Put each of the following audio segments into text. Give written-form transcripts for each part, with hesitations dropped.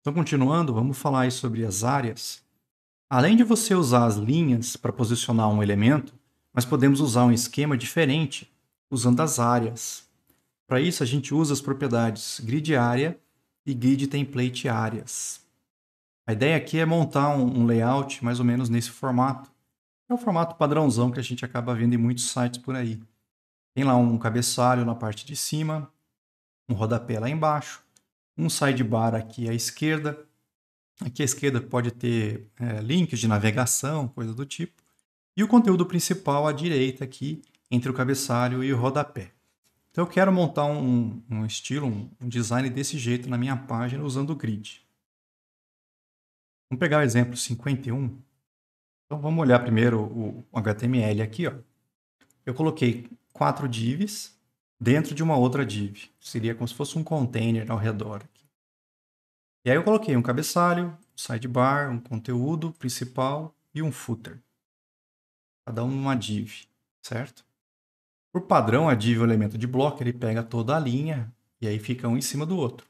Então, continuando, vamos falar aí sobre as áreas. Além de você usar as linhas para posicionar um elemento, nós podemos usar um esquema diferente usando as áreas. Para isso, a gente usa as propriedades grid area e grid template áreas. A ideia aqui é montar um layout mais ou menos nesse formato. É o formato padrãozão que a gente acaba vendo em muitos sites por aí. Tem lá um cabeçalho na parte de cima, um rodapé lá embaixo, um sidebar aqui à esquerda. Aqui à esquerda pode ter links de navegação, coisa do tipo. E o conteúdo principal à direita aqui, entre o cabeçalho e o rodapé. Então eu quero montar um estilo, um design desse jeito na minha página usando o grid. Vamos pegar o exemplo 51. Então vamos olhar primeiro o HTML aqui. Ó. Eu coloquei 4 divs dentro de uma outra div. Seria como se fosse um container ao redor. Aqui. E aí eu coloquei um cabeçalho, um sidebar, um conteúdo principal e um footer. Cada um numa div, certo? Por padrão, a div, o elemento de bloco, ele pega toda a linha e aí fica um em cima do outro.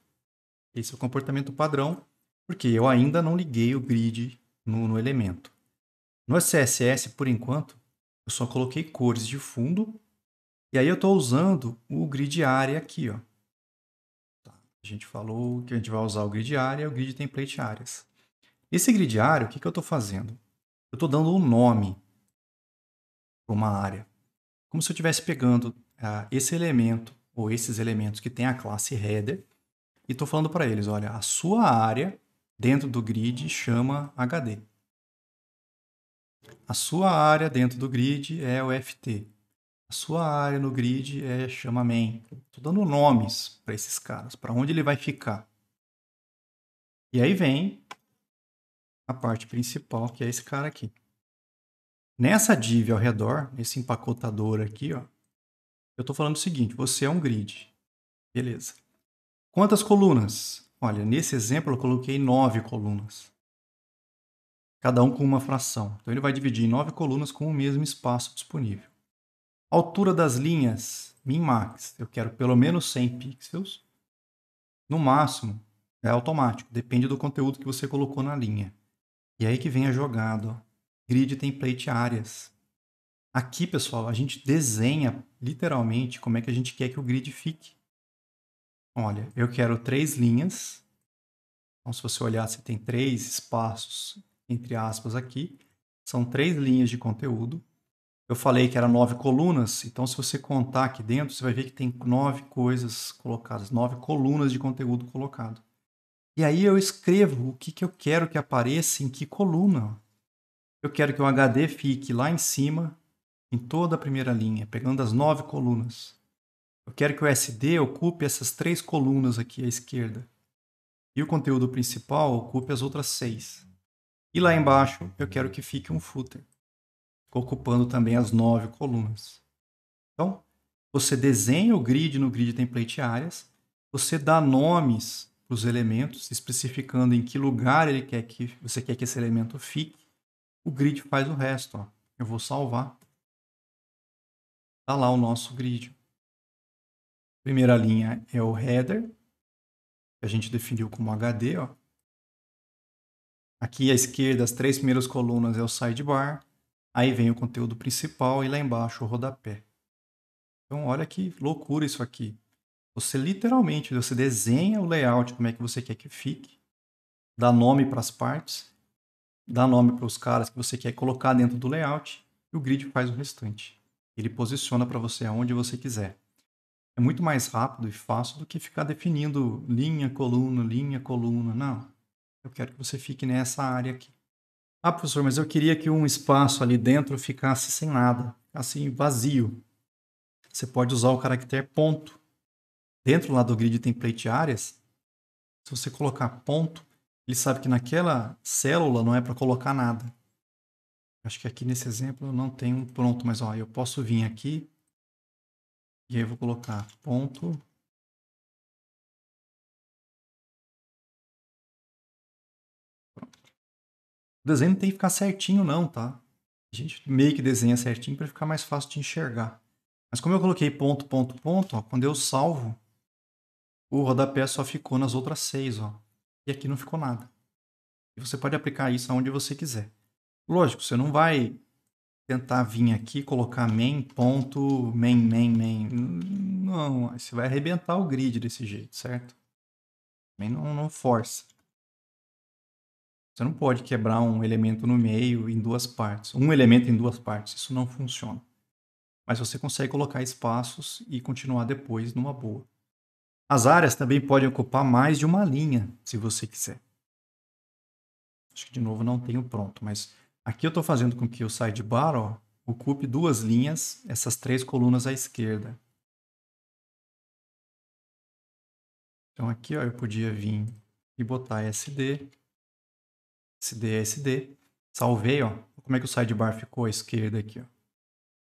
Esse é o comportamento padrão, porque eu ainda não liguei o grid no elemento. No CSS, por enquanto, eu só coloquei cores de fundo e aí eu estou usando o grid area aqui. Ó. Tá. A gente falou que a gente vai usar o grid area e o grid template áreas. Esse grid area, o que eu estou fazendo? Eu estou dando um nome para uma área. Como se eu estivesse pegando esse elemento ou esses elementos que tem a classe header e estou falando para eles, olha, a sua área dentro do grid chama HD. A sua área dentro do grid é o FT. A sua área no grid chama main. Estou dando nomes para esses caras, para onde ele vai ficar. E aí vem a parte principal, que é esse cara aqui. Nessa div ao redor, nesse empacotador aqui, ó, eu estou falando o seguinte, você é um grid. Beleza. Quantas colunas? Olha, nesse exemplo eu coloquei 9 colunas. Cada um com uma fração. Então ele vai dividir em 9 colunas com o mesmo espaço disponível. Altura das linhas, min-max. Eu quero pelo menos 100 pixels. No máximo, é automático. Depende do conteúdo que você colocou na linha. E aí que vem a jogada. Ó. Grid template áreas. Aqui, pessoal, a gente desenha literalmente como é que a gente quer que o grid fique. Olha, eu quero 3 linhas. Então, se você olhar, você tem 3 espaços, entre aspas, aqui. São 3 linhas de conteúdo. Eu falei que era 9 colunas, então se você contar aqui dentro, você vai ver que tem 9 coisas colocadas, 9 colunas de conteúdo colocado. E aí eu escrevo o que eu quero que apareça em que coluna. Eu quero que o HD fique lá em cima, em toda a primeira linha, pegando as 9 colunas. Eu quero que o SD ocupe essas 3 colunas aqui à esquerda. E o conteúdo principal ocupe as outras 6. E lá embaixo eu quero que fique um footer, ocupando também as 9 colunas. Então, você desenha o grid no grid template áreas, você dá nomes para os elementos, especificando em que lugar você quer que esse elemento fique. O grid faz o resto. Ó. Eu vou salvar. Está lá o nosso grid. Primeira linha é o header, que a gente definiu como HD. Ó. Aqui à esquerda, as 3 primeiras colunas é o sidebar. Aí vem o conteúdo principal e lá embaixo o rodapé. Então, olha que loucura isso aqui. Você literalmente, você desenha o layout, como é que você quer que fique, dá nome para as partes, dá nome para os caras que você quer colocar dentro do layout e o grid faz o restante. Ele posiciona para você aonde você quiser. É muito mais rápido e fácil do que ficar definindo linha, coluna. Não. Eu quero que você fique nessa área aqui. Ah, professor, mas eu queria que um espaço ali dentro ficasse sem nada, assim, vazio. Você pode usar o caractere ponto. Dentro lá do grid template áreas, se você colocar ponto, ele sabe que naquela célula não é para colocar nada. Acho que aqui nesse exemplo eu não tenho um pronto, mas ó, eu posso vir aqui e aí eu vou colocar ponto. O desenho não tem que ficar certinho não, tá? A gente meio que desenha certinho para ficar mais fácil de enxergar. Mas como eu coloquei ponto, ó, quando eu salvo, o rodapé só ficou nas outras 6, ó. e aqui não ficou nada. E você pode aplicar isso aonde você quiser. Lógico, você não vai tentar vir aqui, colocar main, ponto, main. Não, você vai arrebentar o grid desse jeito, certo? Também não força. Você não pode quebrar um elemento no meio em duas partes. Um elemento em duas partes, isso não funciona. Mas você consegue colocar espaços e continuar depois numa boa. As áreas também podem ocupar mais de uma linha, se você quiser. Acho que de novo não tenho pronto, mas aqui eu estou fazendo com que o sidebar ocupe duas linhas, essas três colunas à esquerda. Então aqui eu podia vir e botar SD, SD. Salvei, como é que o sidebar ficou à esquerda aqui.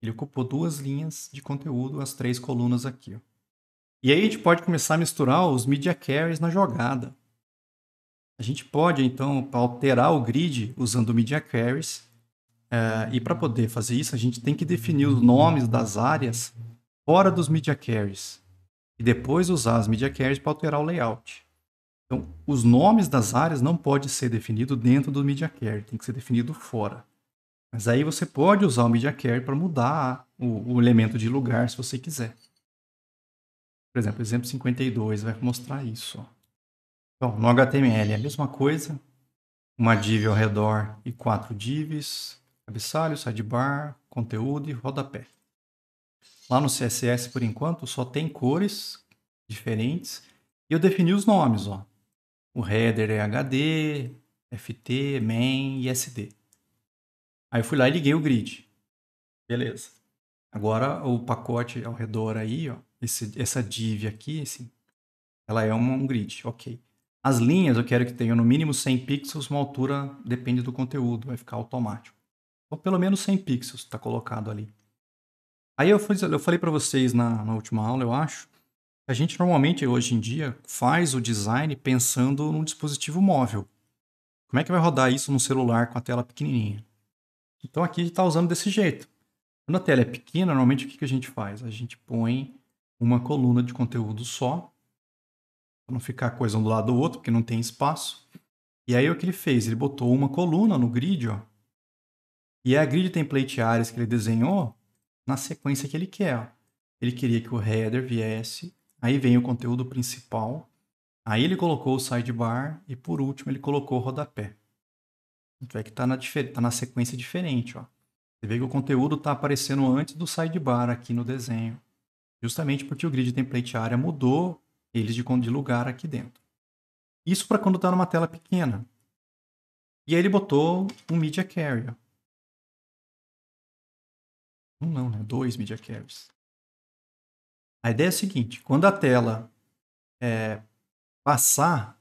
Ele ocupou duas linhas de conteúdo, as três colunas aqui. E aí a gente pode começar a misturar os media carries na jogada. A gente pode, então, alterar o grid usando media carries. E para poder fazer isso, a gente tem que definir os nomes das áreas fora dos media carries. E depois usar as media carries para alterar o layout. Então, os nomes das áreas não podem ser definidos dentro do media carry, tem que ser definido fora. Mas aí você pode usar o media carry para mudar o elemento de lugar se você quiser. Por exemplo, exemplo 52 vai mostrar isso. Então, no HTML é a mesma coisa. Uma div ao redor e 4 divs. Cabeçalho, sidebar, conteúdo e rodapé. Lá no CSS, por enquanto, só tem cores diferentes. E eu defini os nomes. O header é HD, FT, main e SD. Aí eu fui lá e liguei o grid. Beleza. Agora o pacote ao redor aí, essa div aqui, ela é um grid, ok. As linhas eu quero que tenham no mínimo 100 pixels, uma altura depende do conteúdo, vai ficar automático. Então pelo menos 100 pixels está colocado ali. Aí eu falei para vocês na última aula, eu acho, a gente normalmente hoje em dia faz o design pensando num dispositivo móvel. Como é que vai rodar isso num celular com a tela pequenininha? Então aqui a gente está usando desse jeito. Quando a tela é pequena, normalmente o que a gente faz? A gente põe uma coluna de conteúdo só, para não ficar coisa um do lado do outro, porque não tem espaço. E aí o que ele fez? Ele botou uma coluna no grid, e é a grid template areas que ele desenhou na sequência que ele quer. Ele queria que o header viesse, aí vem o conteúdo principal, aí ele colocou o sidebar e por último ele colocou o rodapé. Tanto é que está na sequência diferente. Você vê que o conteúdo está aparecendo antes do sidebar aqui no desenho. Justamente porque o grid template area mudou eles de lugar aqui dentro. Isso para quando está numa tela pequena. E aí ele botou um media carry. Não, né? 2 media carries. A ideia é a seguinte, quando a tela passar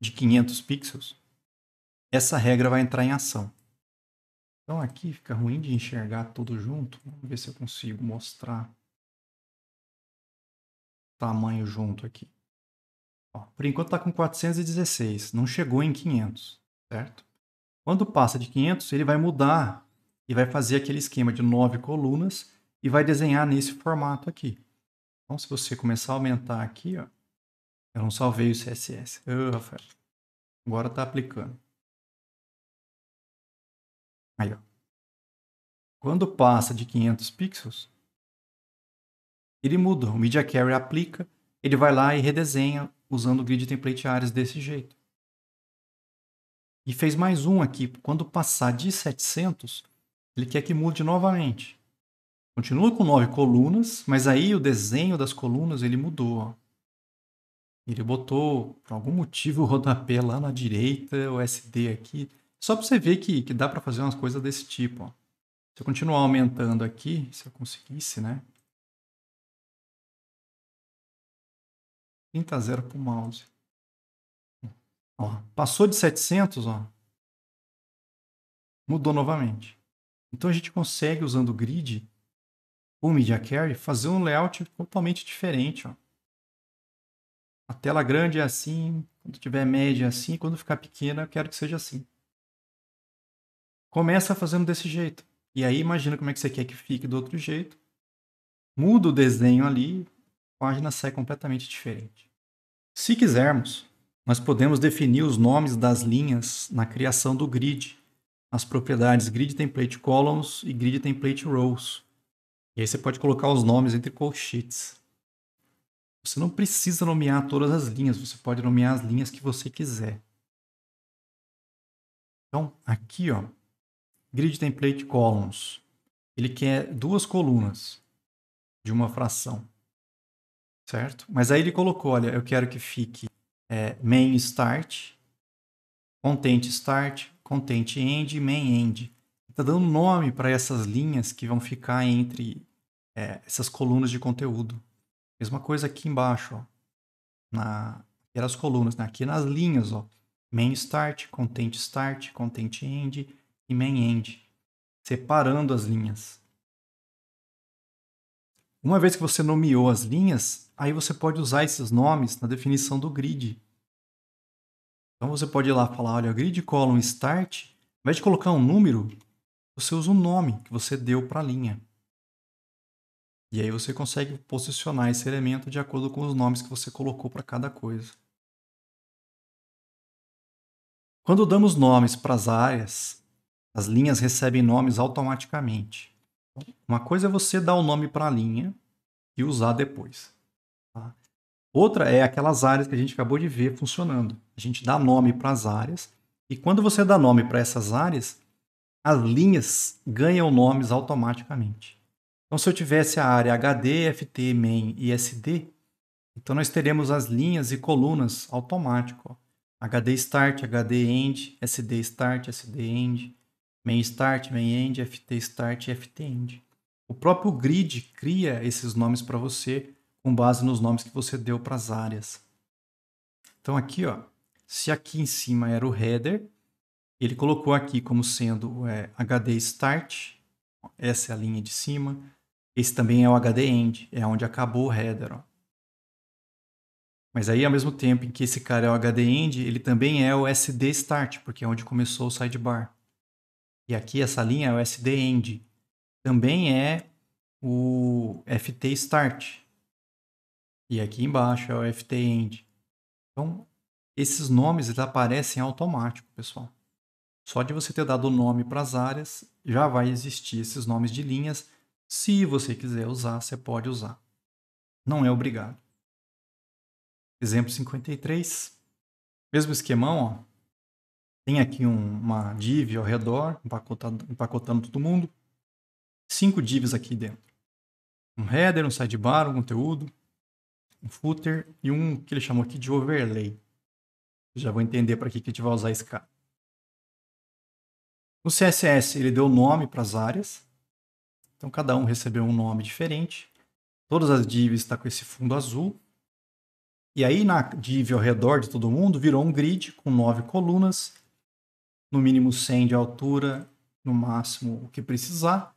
de 500 pixels, essa regra vai entrar em ação. Então aqui fica ruim de enxergar tudo junto. Vamos ver se eu consigo mostrar o tamanho junto aqui. Por enquanto está com 416, não chegou em 500, certo? Quando passa de 500, ele vai mudar e vai fazer aquele esquema de 9 colunas e vai desenhar nesse formato aqui. Então, se você começar a aumentar aqui, eu não salvei o CSS. Rafael, agora está aplicando. Aí, quando passa de 500 pixels, ele muda. O Media Carrier aplica, ele vai lá e redesenha usando o grid template areas desse jeito. E fez mais um aqui. Quando passar de 700, ele quer que mude novamente. Continua com 9 colunas, mas aí o desenho das colunas ele mudou. Ele botou, por algum motivo, o rodapé lá na direita, o SD aqui. Só para você ver que dá para fazer umas coisas desse tipo. Se eu continuar aumentando aqui, se eu conseguisse, né? 30-0 para o mouse. Passou de 700, mudou novamente. Então a gente consegue, usando o grid, o Media Carry, fazer um layout totalmente diferente. A tela grande é assim, quando tiver média é assim, quando ficar pequena eu quero que seja assim. Começa fazendo desse jeito. E aí imagina como é que você quer que fique do outro jeito. Muda o desenho ali, a página sai completamente diferente. Se quisermos, nós podemos definir os nomes das linhas na criação do grid, as propriedades grid template columns e grid template rows. E aí você pode colocar os nomes entre colchetes. Você não precisa nomear todas as linhas, você pode nomear as linhas que você quiser. Então, aqui, ó, grid template columns, ele quer 2 colunas de uma fração, certo? Mas aí ele colocou, olha, eu quero que fique main start, content end e main end. Está dando nome para essas linhas que vão ficar entre essas colunas de conteúdo. Mesma coisa aqui embaixo, ó, aquelas colunas, né? Aqui nas linhas, ó, main start, content end e main end, separando as linhas. Uma vez que você nomeou as linhas, aí você pode usar esses nomes na definição do grid. Então você pode ir lá e falar, olha, grid column start, ao invés de colocar um número, você usa um nome que você deu para a linha. E aí você consegue posicionar esse elemento de acordo com os nomes que você colocou para cada coisa. Quando damos nomes para as áreas, as linhas recebem nomes automaticamente. Uma coisa é você dar o nome para a linha e usar depois. Tá? Outra é aquelas áreas que a gente acabou de ver funcionando. A gente dá nome para as áreas e quando você dá nome para essas áreas, as linhas ganham nomes automaticamente. Então, se eu tivesse a área HD, FT, main e SD, então nós teremos as linhas e colunas automático. Ó. HD start, HD end, SD start, SD end, main start, main end, FT start e FT end. O próprio grid cria esses nomes para você com base nos nomes que você deu para as áreas. Então aqui, ó, se aqui em cima era o header, ele colocou aqui como sendo HD start, essa é a linha de cima. Esse também é o HD end, é onde acabou o header. Ó. Mas aí, ao mesmo tempo em que esse cara é o HD end, ele também é o SD start, porque é onde começou o sidebar. E aqui essa linha é o SD end. Também é o FT start. E aqui embaixo é o FT end. Então, esses nomes eles aparecem automático, pessoal. Só de você ter dado o nome para as áreas, já vai existir esses nomes de linhas. Se você quiser usar, você pode usar. Não é obrigado. Exemplo 53. Mesmo esquemão, ó. Tem aqui uma div ao redor, empacotando todo mundo. 5 divs aqui dentro. Um header, um sidebar, um conteúdo, um footer e um que ele chamou aqui de overlay. Já vou entender para que a gente vai usar esse cara. No CSS, ele deu nome para as áreas. Então, cada um recebeu um nome diferente. Todas as divs estão com esse fundo azul. E aí, na div ao redor de todo mundo, virou um grid com 9 colunas. No mínimo 100 de altura, no máximo o que precisar.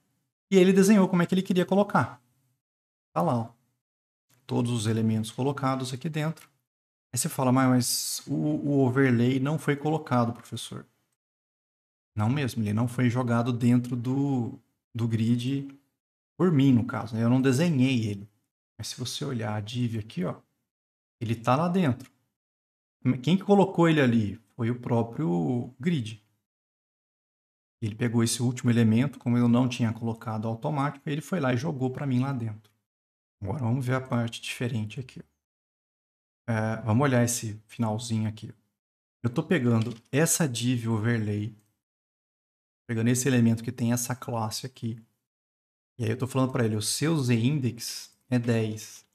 E ele desenhou como é que ele queria colocar. Tá lá, ó. Todos os elementos colocados aqui dentro. Aí você fala, mas o overlay não foi colocado, professor. Não mesmo, ele não foi jogado dentro do grid por mim, no caso. Eu não desenhei ele. Mas se você olhar a div aqui, ó, ele está lá dentro. Quem que colocou ele ali? Foi o próprio grid. Ele pegou esse último elemento, como eu não tinha colocado automático, ele foi lá e jogou para mim lá dentro. Agora vamos ver a parte diferente aqui. Vamos olhar esse finalzinho aqui. Eu estou pegando essa div overlay, pegando esse elemento que tem essa classe aqui. E aí eu estou falando para ele, o seu z-index é 10.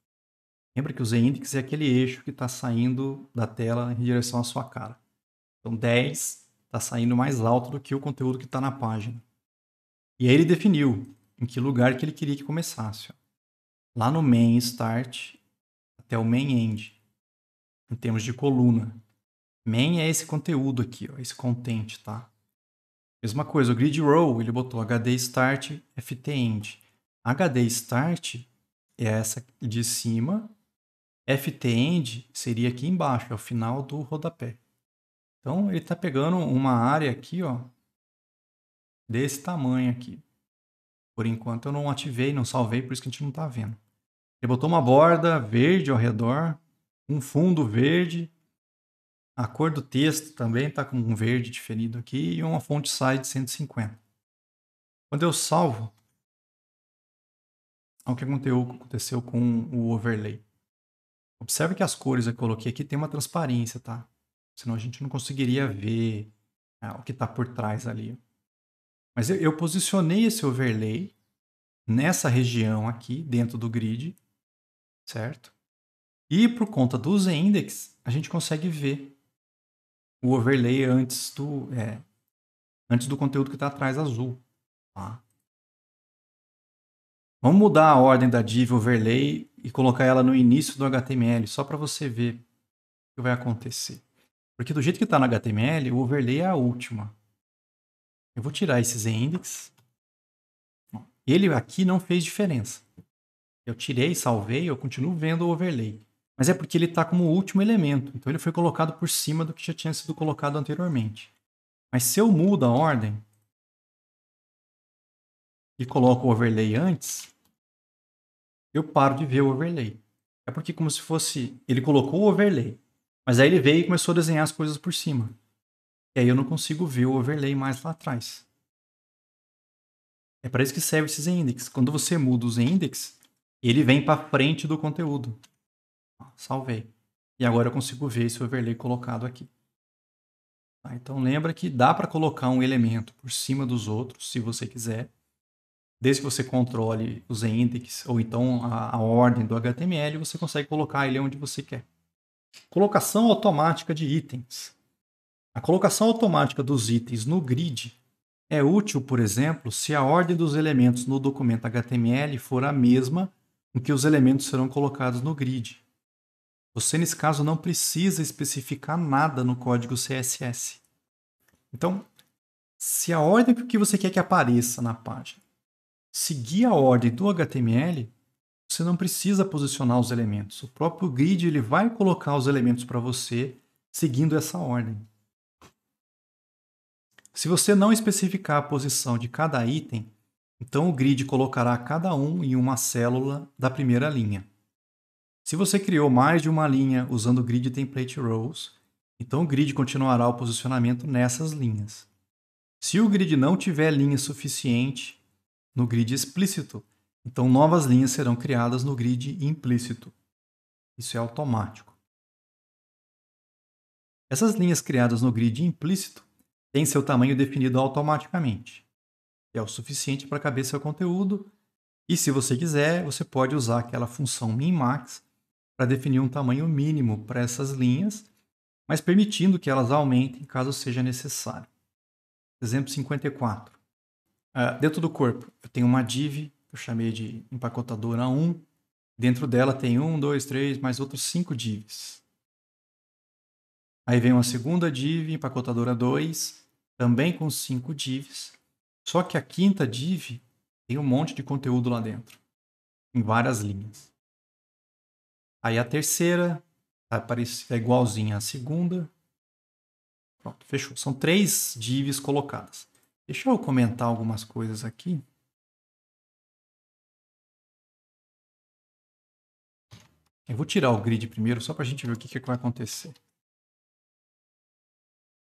Lembra que o z-index é aquele eixo que está saindo da tela em direção à sua cara. Então 10 está saindo mais alto do que o conteúdo que está na página. E aí ele definiu em que lugar que ele queria que começasse. Ó. Lá no main start até o main end, em termos de coluna. Main é esse conteúdo aqui, ó, esse content, tá? Mesma coisa, o grid row, ele botou HD start, FT end. HD start é essa de cima, FT end seria aqui embaixo, é o final do rodapé. Então ele está pegando uma área aqui, ó, desse tamanho aqui. Por enquanto eu não ativei, não salvei, por isso que a gente não está vendo. Ele botou uma borda verde ao redor, um fundo verde. A cor do texto também está com um verde definido aqui e uma font size de 150. Quando eu salvo, olha o que aconteceu com o overlay. Observe que as cores que eu coloquei aqui tem uma transparência, tá? Senão a gente não conseguiria ver o que está por trás ali. Mas eu posicionei esse overlay nessa região aqui, dentro do grid, certo? E por conta do Z-index, a gente consegue ver o overlay antes do conteúdo que está atrás azul. Tá? Vamos mudar a ordem da div overlay e colocar ela no início do HTML, só para você ver o que vai acontecer. Porque do jeito que está no HTML, o overlay é a última. Eu vou tirar esse Z-index. Ele aqui não fez diferença. Eu tirei, salvei, eu continuo vendo o overlay. Mas é porque ele está como o último elemento. Então ele foi colocado por cima do que já tinha sido colocado anteriormente. Mas se eu mudo a ordem e coloco o overlay antes, eu paro de ver o overlay. É porque como se fosse... Ele colocou o overlay, mas aí ele veio e começou a desenhar as coisas por cima. E aí eu não consigo ver o overlay mais lá atrás. É para isso que serve esse Z-index. Quando você muda o Z-index, ele vem para frente do conteúdo. Salvei. E agora eu consigo ver esse overlay colocado aqui. Tá? Então lembra que dá para colocar um elemento por cima dos outros, se você quiser. Desde que você controle os index ou então a ordem do HTML, você consegue colocar ele onde você quer. Colocação automática de itens. A colocação automática dos itens no grid é útil, por exemplo, se a ordem dos elementos no documento HTML for a mesma com que os elementos serão colocados no grid. Você, nesse caso, não precisa especificar nada no código CSS. Então, se a ordem que você quer que apareça na página seguir a ordem do HTML, você não precisa posicionar os elementos. O próprio grid ele vai colocar os elementos para você seguindo essa ordem. Se você não especificar a posição de cada item, então o grid colocará cada um em uma célula da primeira linha. Se você criou mais de uma linha usando o grid template rows, então o grid continuará o posicionamento nessas linhas. Se o grid não tiver linha suficiente no grid explícito, então novas linhas serão criadas no grid implícito. Isso é automático. Essas linhas criadas no grid implícito têm seu tamanho definido automaticamente, que é o suficiente para caber seu conteúdo, e se você quiser, você pode usar aquela função min-max para definir um tamanho mínimo para essas linhas, mas permitindo que elas aumentem caso seja necessário. Exemplo 54. Dentro do corpo, eu tenho uma div, que eu chamei de empacotadora 1. Dentro dela tem 1, 2, 3, mais outros 5 divs. Aí vem uma segunda div, empacotadora 2, também com 5 divs. Só que a quinta div tem um monte de conteúdo lá dentro, em várias linhas. Aí a terceira é igualzinha à segunda. Pronto, fechou. São 3 divs colocadas. Deixa eu comentar algumas coisas aqui. Eu vou tirar o grid primeiro, só para a gente ver o que vai acontecer.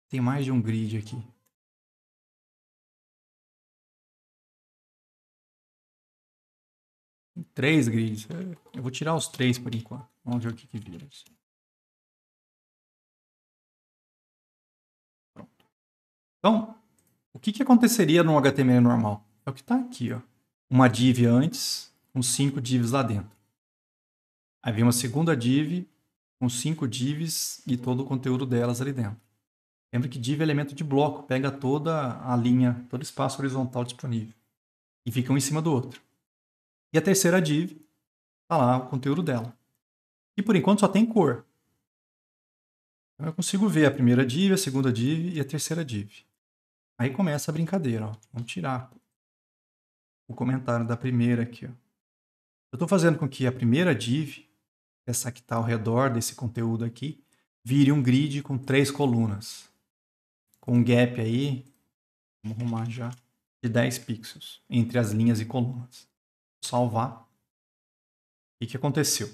Tem mais de um grid aqui. Tem 3 grids. Eu vou tirar os 3 por enquanto. Vamos ver o que vira. Pronto. Então, o que aconteceria no HTML normal? É o que está aqui, ó. Uma div antes, com 5 divs lá dentro. Aí vem uma segunda div, com 5 divs e todo o conteúdo delas ali dentro. Lembra que div é elemento de bloco, pega toda a linha, todo o espaço horizontal disponível. E fica um em cima do outro. E a terceira div, está lá o conteúdo dela. E por enquanto só tem cor. Então eu consigo ver a primeira div, a segunda div e a terceira div. Aí começa a brincadeira. Ó. Vamos tirar o comentário da primeira aqui. Ó. Eu estou fazendo com que a primeira div, essa que está ao redor desse conteúdo aqui, vire um grid com 3 colunas. Com um gap aí, vamos arrumar já, de 10 pixels entre as linhas e colunas. Vou salvar. O que aconteceu?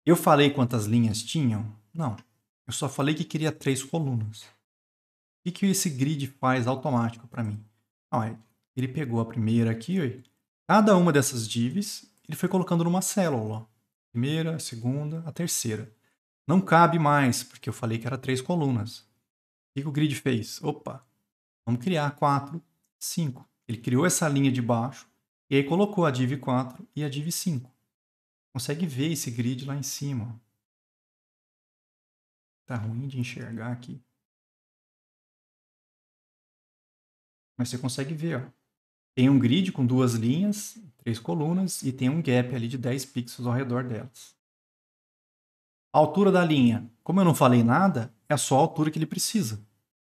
Eu falei quantas linhas tinham? Não. Eu só falei que queria 3 colunas. O que esse grid faz automático para mim? Olha, ele pegou a primeira aqui, ó, cada uma dessas divs, ele foi colocando numa célula. Ó. Primeira, a segunda, a terceira. Não cabe mais, porque eu falei que era 3 colunas. O que o grid fez? Opa, vamos criar 4, 5. Ele criou essa linha de baixo e aí colocou a div 4 e a div 5. Consegue ver esse grid lá em cima. Tá ruim de enxergar aqui. Mas você consegue ver, ó. Tem um grid com 2 linhas, 3 colunas e tem um gap ali de 10 pixels ao redor delas. A altura da linha, como eu não falei nada, é só a altura que ele precisa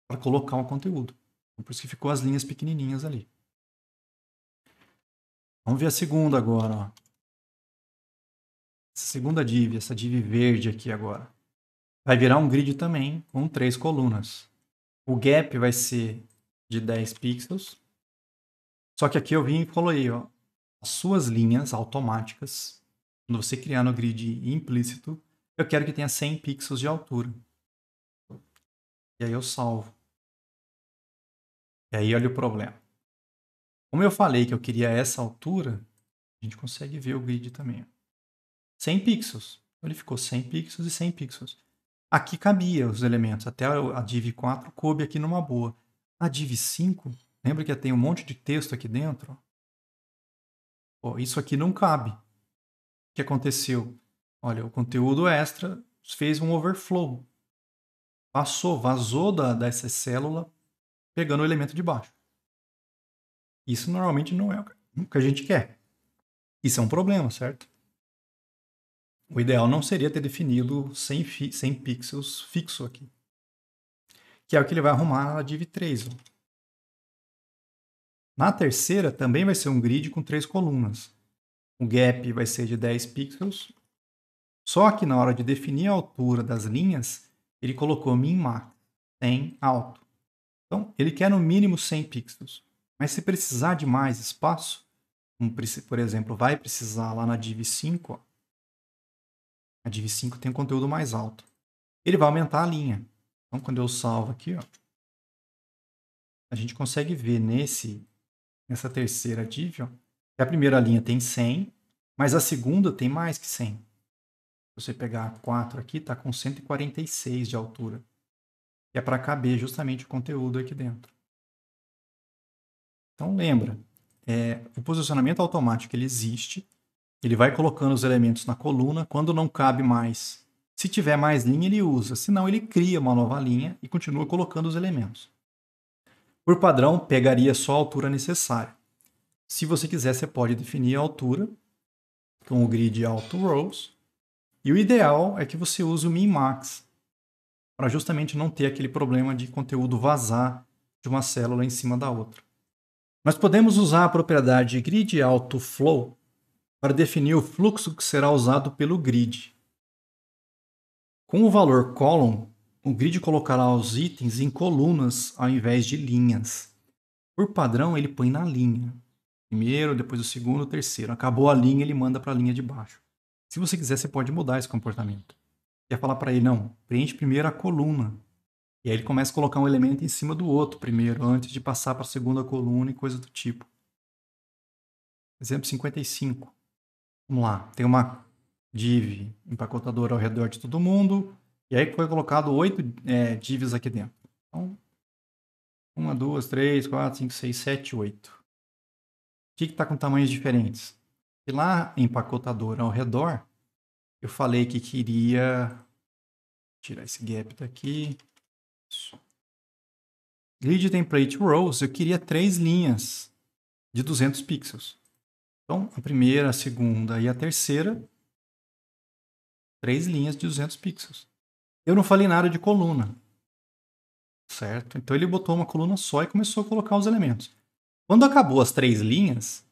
para colocar o conteúdo. Por isso que ficou as linhas pequenininhas ali. Vamos ver a segunda agora. Ó. Essa segunda div, essa div verde aqui agora. Vai virar um grid também com 3 colunas. O gap vai ser de 10 pixels. Só que aqui eu vim e coloquei, ó, as suas linhas automáticas, quando você criar no grid implícito, eu quero que tenha 100 pixels de altura. E aí eu salvo. E aí olha o problema. Como eu falei que eu queria essa altura, a gente consegue ver o grid também. 100 pixels. Então ele ficou 100 pixels e 100 pixels. Aqui cabia os elementos. Até a div 4 coube aqui numa boa. A div 5, lembra que tem um monte de texto aqui dentro? Ó, isso aqui não cabe. O que aconteceu? Olha, o conteúdo extra fez um overflow. Passou, vazou dessa célula, pegando o elemento de baixo. Isso normalmente não é o que a gente quer. Isso é um problema, certo? O ideal não seria ter definido 100 pixels fixo aqui. Que é o que ele vai arrumar na div 3. Ó. Na terceira, também vai ser um grid com 3 colunas. O gap vai ser de 10 pixels. Só que na hora de definir a altura das linhas, ele colocou min-max, 100 alto. Então, ele quer no mínimo 100 pixels. Mas se precisar de mais espaço, como, por exemplo, vai precisar lá na div 5, ó, a div 5 tem um conteúdo mais alto. Ele vai aumentar a linha. Então, quando eu salvo aqui, ó, a gente consegue ver nessa terceira div, ó, que a primeira linha tem 100, mas a segunda tem mais que 100. Se você pegar a 4 aqui, está com 146 de altura. Que é para caber justamente o conteúdo aqui dentro. Então, lembra, o posicionamento automático ele existe, ele vai colocando os elementos na coluna, quando não cabe mais. Se tiver mais linha, ele usa, senão ele cria uma nova linha e continua colocando os elementos. Por padrão, pegaria só a altura necessária. Se você quiser, você pode definir a altura com o grid auto rows. E o ideal é que você use o min-max, para justamente não ter aquele problema de conteúdo vazar de uma célula em cima da outra. Nós podemos usar a propriedade grid auto flow para definir o fluxo que será usado pelo grid. Com o valor column, o grid colocará os itens em colunas ao invés de linhas. Por padrão, ele põe na linha. Primeiro, depois o segundo, o terceiro. Acabou a linha, ele manda para a linha de baixo. Se você quiser, você pode mudar esse comportamento. Quer falar para ele, não, preenche primeiro a coluna. E aí ele começa a colocar um elemento em cima do outro primeiro, antes de passar para a segunda coluna e coisa do tipo. Exemplo 55. Vamos lá. Tem uma div empacotadora ao redor de todo mundo. E aí foi colocado 8 divs aqui dentro. Então, 1, 2, 3, 4, 5, 6, 7, 8. O que está com tamanhos diferentes? E lá em empacotadora ao redor, eu falei que queria tirar esse gap daqui. Grid template rows, eu queria 3 linhas de 200 pixels. Então, a primeira, a segunda e a terceira, 3 linhas de 200 pixels. Eu não falei nada de coluna, certo? Então ele botou uma coluna só e começou a colocar os elementos. Quando acabou as 3 linhas,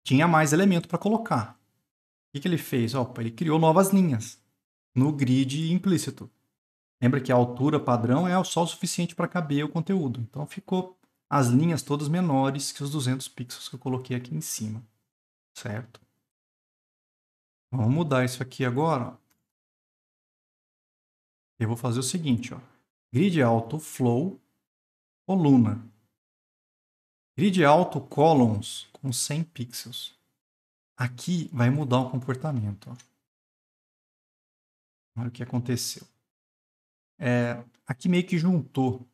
tinha mais elemento para colocar. O que ele fez? Opa, ele criou novas linhas no grid implícito. Lembra que a altura padrão é só o suficiente para caber o conteúdo. Então ficou as linhas todas menores que os 200 pixels que eu coloquei aqui em cima, certo? Vamos mudar isso aqui agora. Eu vou fazer o seguinte, ó. Grid alto flow, coluna. Grid alto columns com 100 pixels. Aqui vai mudar o comportamento. Ó. Olha o que aconteceu. Aqui meio que juntou.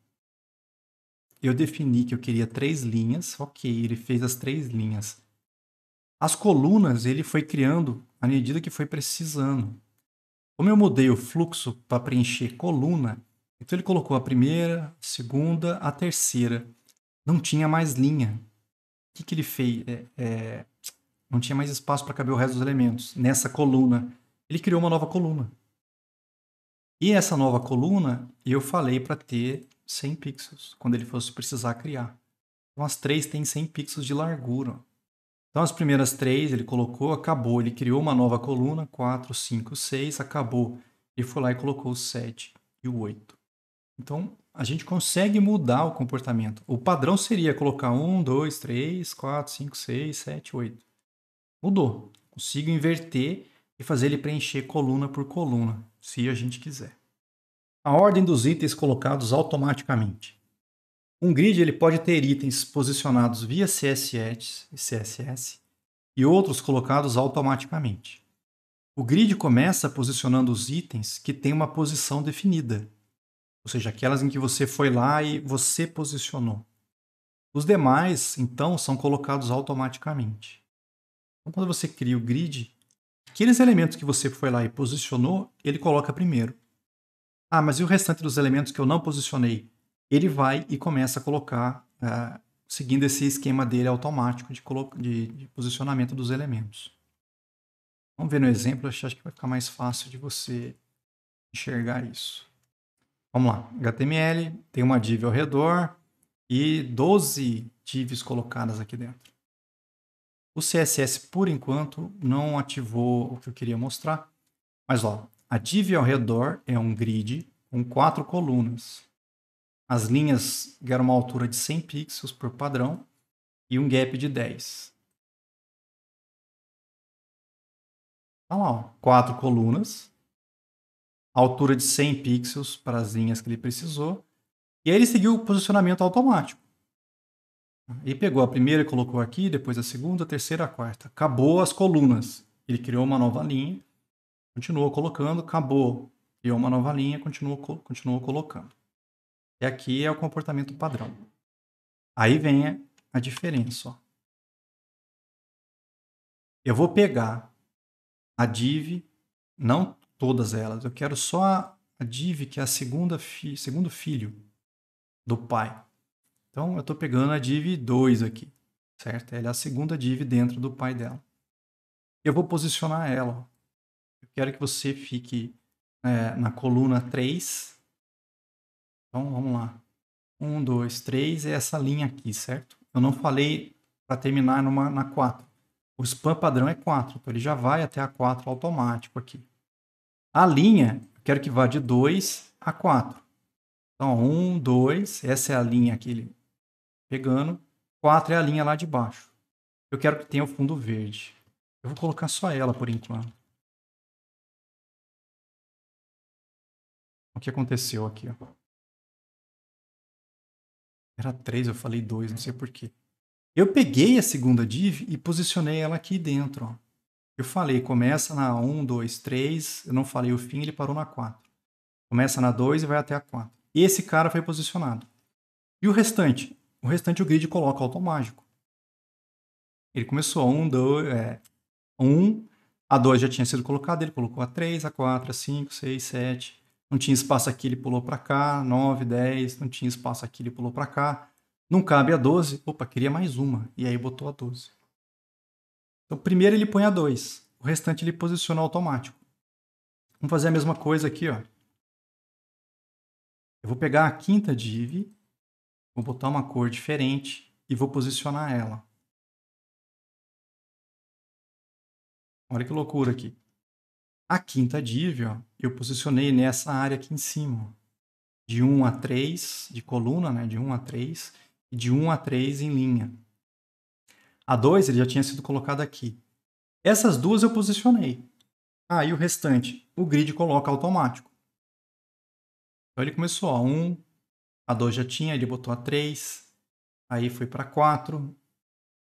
Eu defini que eu queria 3 linhas. Ok, ele fez as 3 linhas. As colunas ele foi criando à medida que foi precisando. Como eu mudei o fluxo para preencher coluna, então ele colocou a primeira, a segunda, a terceira. Não tinha mais linha. O que ele fez? Não tinha mais espaço para caber o resto dos elementos. Nessa coluna, ele criou uma nova coluna. E essa nova coluna, eu falei para ter 100 pixels, quando ele fosse precisar criar. Então, as 3 têm 100 pixels de largura. Então, as primeiras 3 ele colocou, acabou. Ele criou uma nova coluna, 4, 5, 6, acabou. Ele foi lá e colocou o 7 e o 8. Então, a gente consegue mudar o comportamento. O padrão seria colocar 1, 2, 3, 4, 5, 6, 7, 8. Mudou. Consigo inverter e fazer ele preencher coluna por coluna, se a gente quiser. A ordem dos itens colocados automaticamente. Um grid ele pode ter itens posicionados via CSS e outros colocados automaticamente. O grid começa posicionando os itens que têm uma posição definida, ou seja, aquelas em que você foi lá e você posicionou. Os demais, então, são colocados automaticamente. Então, quando você cria o grid, aqueles elementos que você foi lá e posicionou, ele coloca primeiro. Ah, mas e o restante dos elementos que eu não posicionei? Ele vai e começa a colocar, seguindo esse esquema dele automático de posicionamento dos elementos. Vamos ver no exemplo, acho que vai ficar mais fácil de você enxergar isso. Vamos lá, HTML, tem uma div ao redor e 12 divs colocadas aqui dentro. O CSS, por enquanto, não ativou o que eu queria mostrar, mas ó, a div ao redor é um grid com 4 colunas. As linhas ganham uma altura de 100 pixels por padrão e um gap de 10. Olha lá, ó, 4 colunas, altura de 100 pixels para as linhas que ele precisou, e aí ele seguiu o posicionamento automático. Ele pegou a primeira e colocou aqui, depois a segunda, a terceira, a quarta. Acabou as colunas. Ele criou uma nova linha, continuou colocando, acabou. Criou uma nova linha, continuou colocando. E aqui é o comportamento padrão. Aí vem a diferença. Ó. Eu vou pegar a div, não todas elas, eu quero só a div que é a segundo filho do pai. Então, eu estou pegando a div 2 aqui, certo? Ela é a segunda div dentro do pai dela. Eu vou posicionar ela. Ó. Eu quero que você fique na coluna 3. Então, vamos lá. 1, 2, 3 é essa linha aqui, certo? Eu não falei para terminar na 4. O span padrão é 4, então ele já vai até a 4 automático aqui. A linha, eu quero que vá de 2 a 4. Então, 1, 2, essa é a linha aqui ele pegando. 4 é a linha lá de baixo. Eu quero que tenha o fundo verde. Eu vou colocar só ela por enquanto. O que aconteceu aqui? Ó? Era 3, eu falei 2, não sei porquê. Eu peguei a segunda div e posicionei ela aqui dentro. Ó. Eu falei, começa na 1, 2, 3. Eu não falei o fim, ele parou na 4. Começa na 2 e vai até a 4. Esse cara foi posicionado. E o restante? O restante o grid coloca automático. Ele começou a 1, 2, 1, a 2 já tinha sido colocado, ele colocou a 3, a 4, a 5, 6, 7. Não tinha espaço aqui, ele pulou para cá. 9, 10, não tinha espaço aqui, ele pulou para cá. Não cabe a 12. Opa, queria mais uma. E aí botou a 12. Então, primeiro ele põe a 2. O restante ele posiciona automático. Vamos fazer a mesma coisa aqui, ó. Eu vou pegar a quinta div, vou botar uma cor diferente e vou posicionar ela. Olha que loucura aqui. A quinta div, ó, eu posicionei nessa área aqui em cima. Ó. De 1 a 3, de coluna, né? De 1 a 3, e de 1 a 3 em linha. A 2 ele já tinha sido colocado aqui. Essas duas eu posicionei. Ah, e o restante? O grid coloca automático. Então ele começou, ó, 1, A2 já tinha, ele botou a 3, aí foi para 4,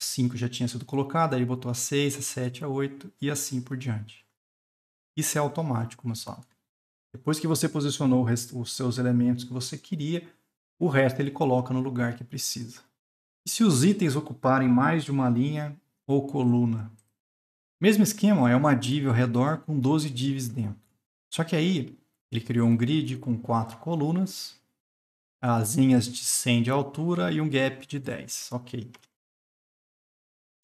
5 já tinha sido colocado, aí ele botou a 6, a 7, a 8 e assim por diante. Isso é automático, moçada. Depois que você posicionou os seus elementos que você queria, o resto ele coloca no lugar que precisa. E se os itens ocuparem mais de uma linha ou coluna? Mesmo esquema, é uma div ao redor com 12 divs dentro. Só que aí ele criou um grid com 4 colunas, as linhas de 100 de altura e um gap de 10. Ok.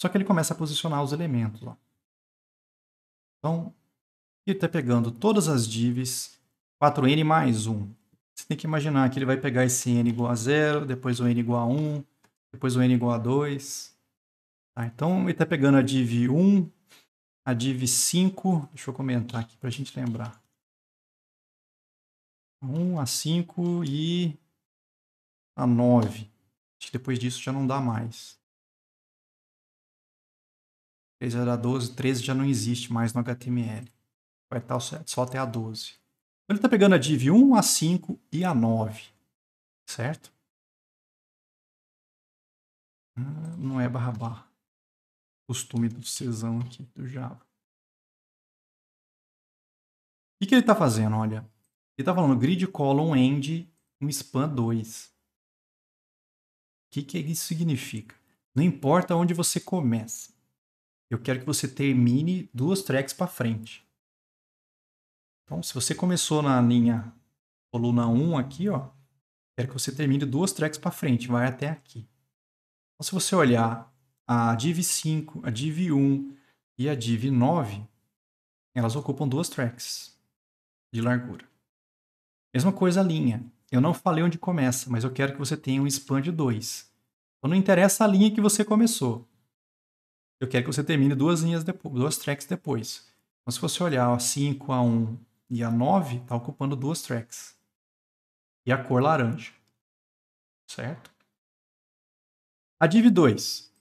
Só que ele começa a posicionar os elementos. Ó. Então, ele está pegando todas as divs, 4n mais 1. Você tem que imaginar que ele vai pegar esse n igual a 0, depois o n igual a 1, depois o n igual a 2. Tá, então, ele está pegando a div 1, a div 5, deixa eu comentar aqui para a gente lembrar. 1, a 5 e a 9. Depois disso já não dá mais. 3 era 12, 13 já não existe mais no HTML. Vai estar só até a 12. Então, ele está pegando a div 1, a 5 e a 9. Certo? Não é barra barra. Costume do Czão aqui, do Java. O que ele está fazendo? Olha, ele está falando grid column end um span 2. O que isso significa? Não importa onde você começa. Eu quero que você termine 2 tracks para frente. Então, se você começou na linha coluna 1 aqui, ó, quero que você termine 2 tracks para frente, vai até aqui. Então, se você olhar a div 5, a div 1 e a div 9, elas ocupam 2 tracks de largura. Mesma coisa a linha. Eu não falei onde começa, mas eu quero que você tenha um span de 2. Então não interessa a linha que você começou. Eu quero que você termine 2 linhas depois, 2 tracks depois. Então se você olhar a 5, a 1 e a 9, está ocupando 2 tracks. E a cor laranja. Certo? A div 2,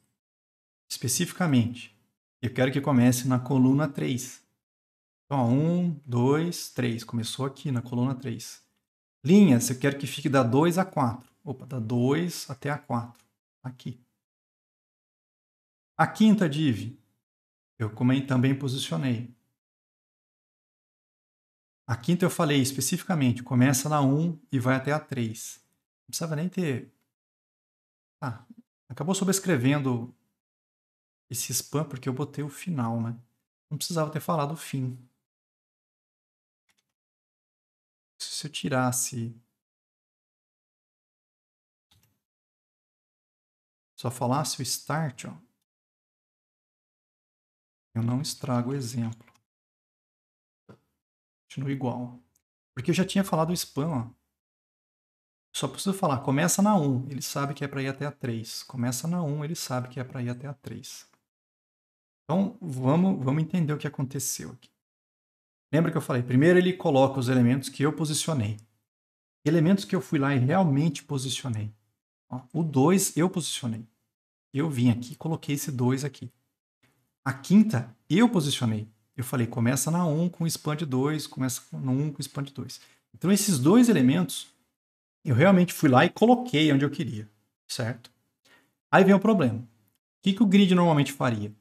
especificamente, eu quero que comece na coluna 3. Então, 1, 2, 3. Começou aqui na coluna 3. Linhas, eu quero que fique da 2 a 4. Opa, da 2 até a 4. Aqui. A quinta div, eu também posicionei. A quinta eu falei especificamente, começa na 1 e vai até a 3. Não precisava nem ter... Ah, acabou sobrescrevendo esse spam porque eu botei o final, né? Não precisava ter falado o fim. Se eu tirasse... Só falasse o start, ó, eu não estrago o exemplo. Continua igual. Porque eu já tinha falado o spam, ó. Só preciso falar, começa na 1, ele sabe que é para ir até a 3. Começa na 1, ele sabe que é para ir até a 3. Então, vamos entender o que aconteceu aqui. Lembra que eu falei? Primeiro ele coloca os elementos que eu posicionei. Elementos que eu fui lá e realmente posicionei. Ó, o 2 eu posicionei. Eu vim aqui e coloquei esse 2 aqui. A quinta eu posicionei. Eu falei, começa na 1 com span de 2, começa no 1 com span de 2. Então, esses 2 elementos, eu realmente fui lá e coloquei onde eu queria. Certo? Aí vem o problema. O que o grid normalmente faria?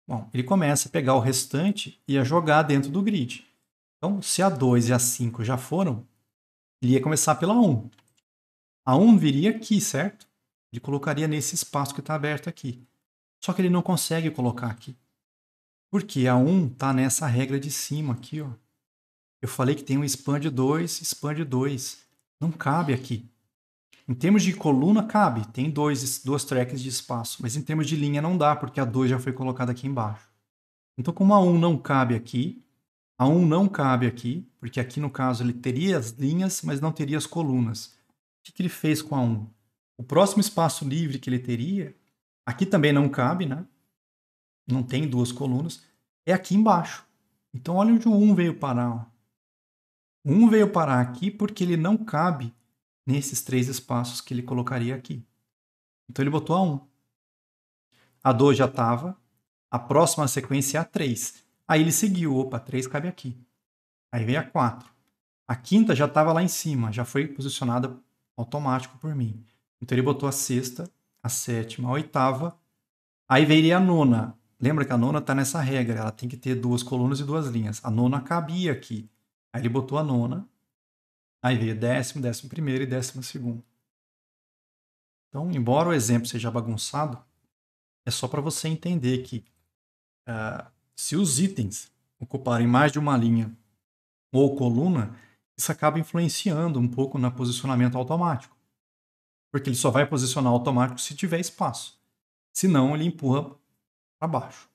Bom, ele começa a pegar o restante e a jogar dentro do grid. Então, se a 2 e a 5 já foram, ele ia começar pela 1. A 1 viria aqui, certo? Ele colocaria nesse espaço que está aberto aqui. Só que ele não consegue colocar aqui. Porque a 1 está nessa regra de cima aqui, ó. Eu falei que tem um span de 2, span de 2. Não cabe aqui. Em termos de coluna, cabe. Tem duas tracks de espaço. Mas em termos de linha não dá, porque a 2 já foi colocada aqui embaixo. Então, como a 1 não cabe aqui, a 1 não cabe aqui, porque aqui no caso ele teria as linhas, mas não teria as colunas. O que ele fez com a 1? O próximo espaço livre que ele teria, aqui também não cabe, né? Não tem duas colunas, é aqui embaixo. Então olha onde o 1 veio parar. Ó. O 1 veio parar aqui porque ele não cabe nesses 3 espaços que ele colocaria aqui. Então ele botou a 1. A 2 já estava. A próxima sequência é a 3. Aí ele seguiu. Opa, 3 cabe aqui. Aí vem a 4. A quinta já estava lá em cima, já foi posicionada automático por mim. Então ele botou a sexta, a sétima, a oitava, aí veio a nona. Lembra que a nona está nessa regra, ela tem que ter 2 colunas e 2 linhas. A nona cabia aqui. Aí ele botou a nona, aí veio décimo, 11º e 12º. Então, embora o exemplo seja bagunçado, é só para você entender que se os itens ocuparem mais de uma linha ou coluna, isso acaba influenciando um pouco no posicionamento automático. Porque ele só vai posicionar automático se tiver espaço. Senão, ele empurra para baixo.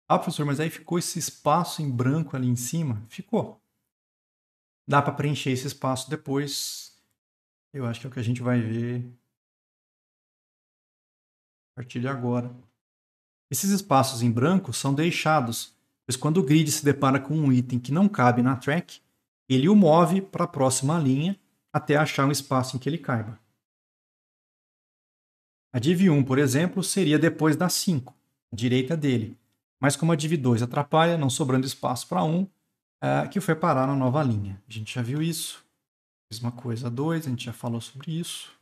Ah, professor, mas aí ficou esse espaço em branco ali em cima? Ficou. Dá para preencher esse espaço depois. Eu acho que é o que a gente vai ver a partir de agora. Esses espaços em branco são deixados, pois quando o grid se depara com um item que não cabe na track, ele o move para a próxima linha até achar um espaço em que ele caiba. A div 1, por exemplo, seria depois da 5, à direita dele. Mas como a div 2 atrapalha, não sobrando espaço para 1, que foi parar na nova linha. A gente já viu isso. Mesma coisa a 2, a gente já falou sobre isso.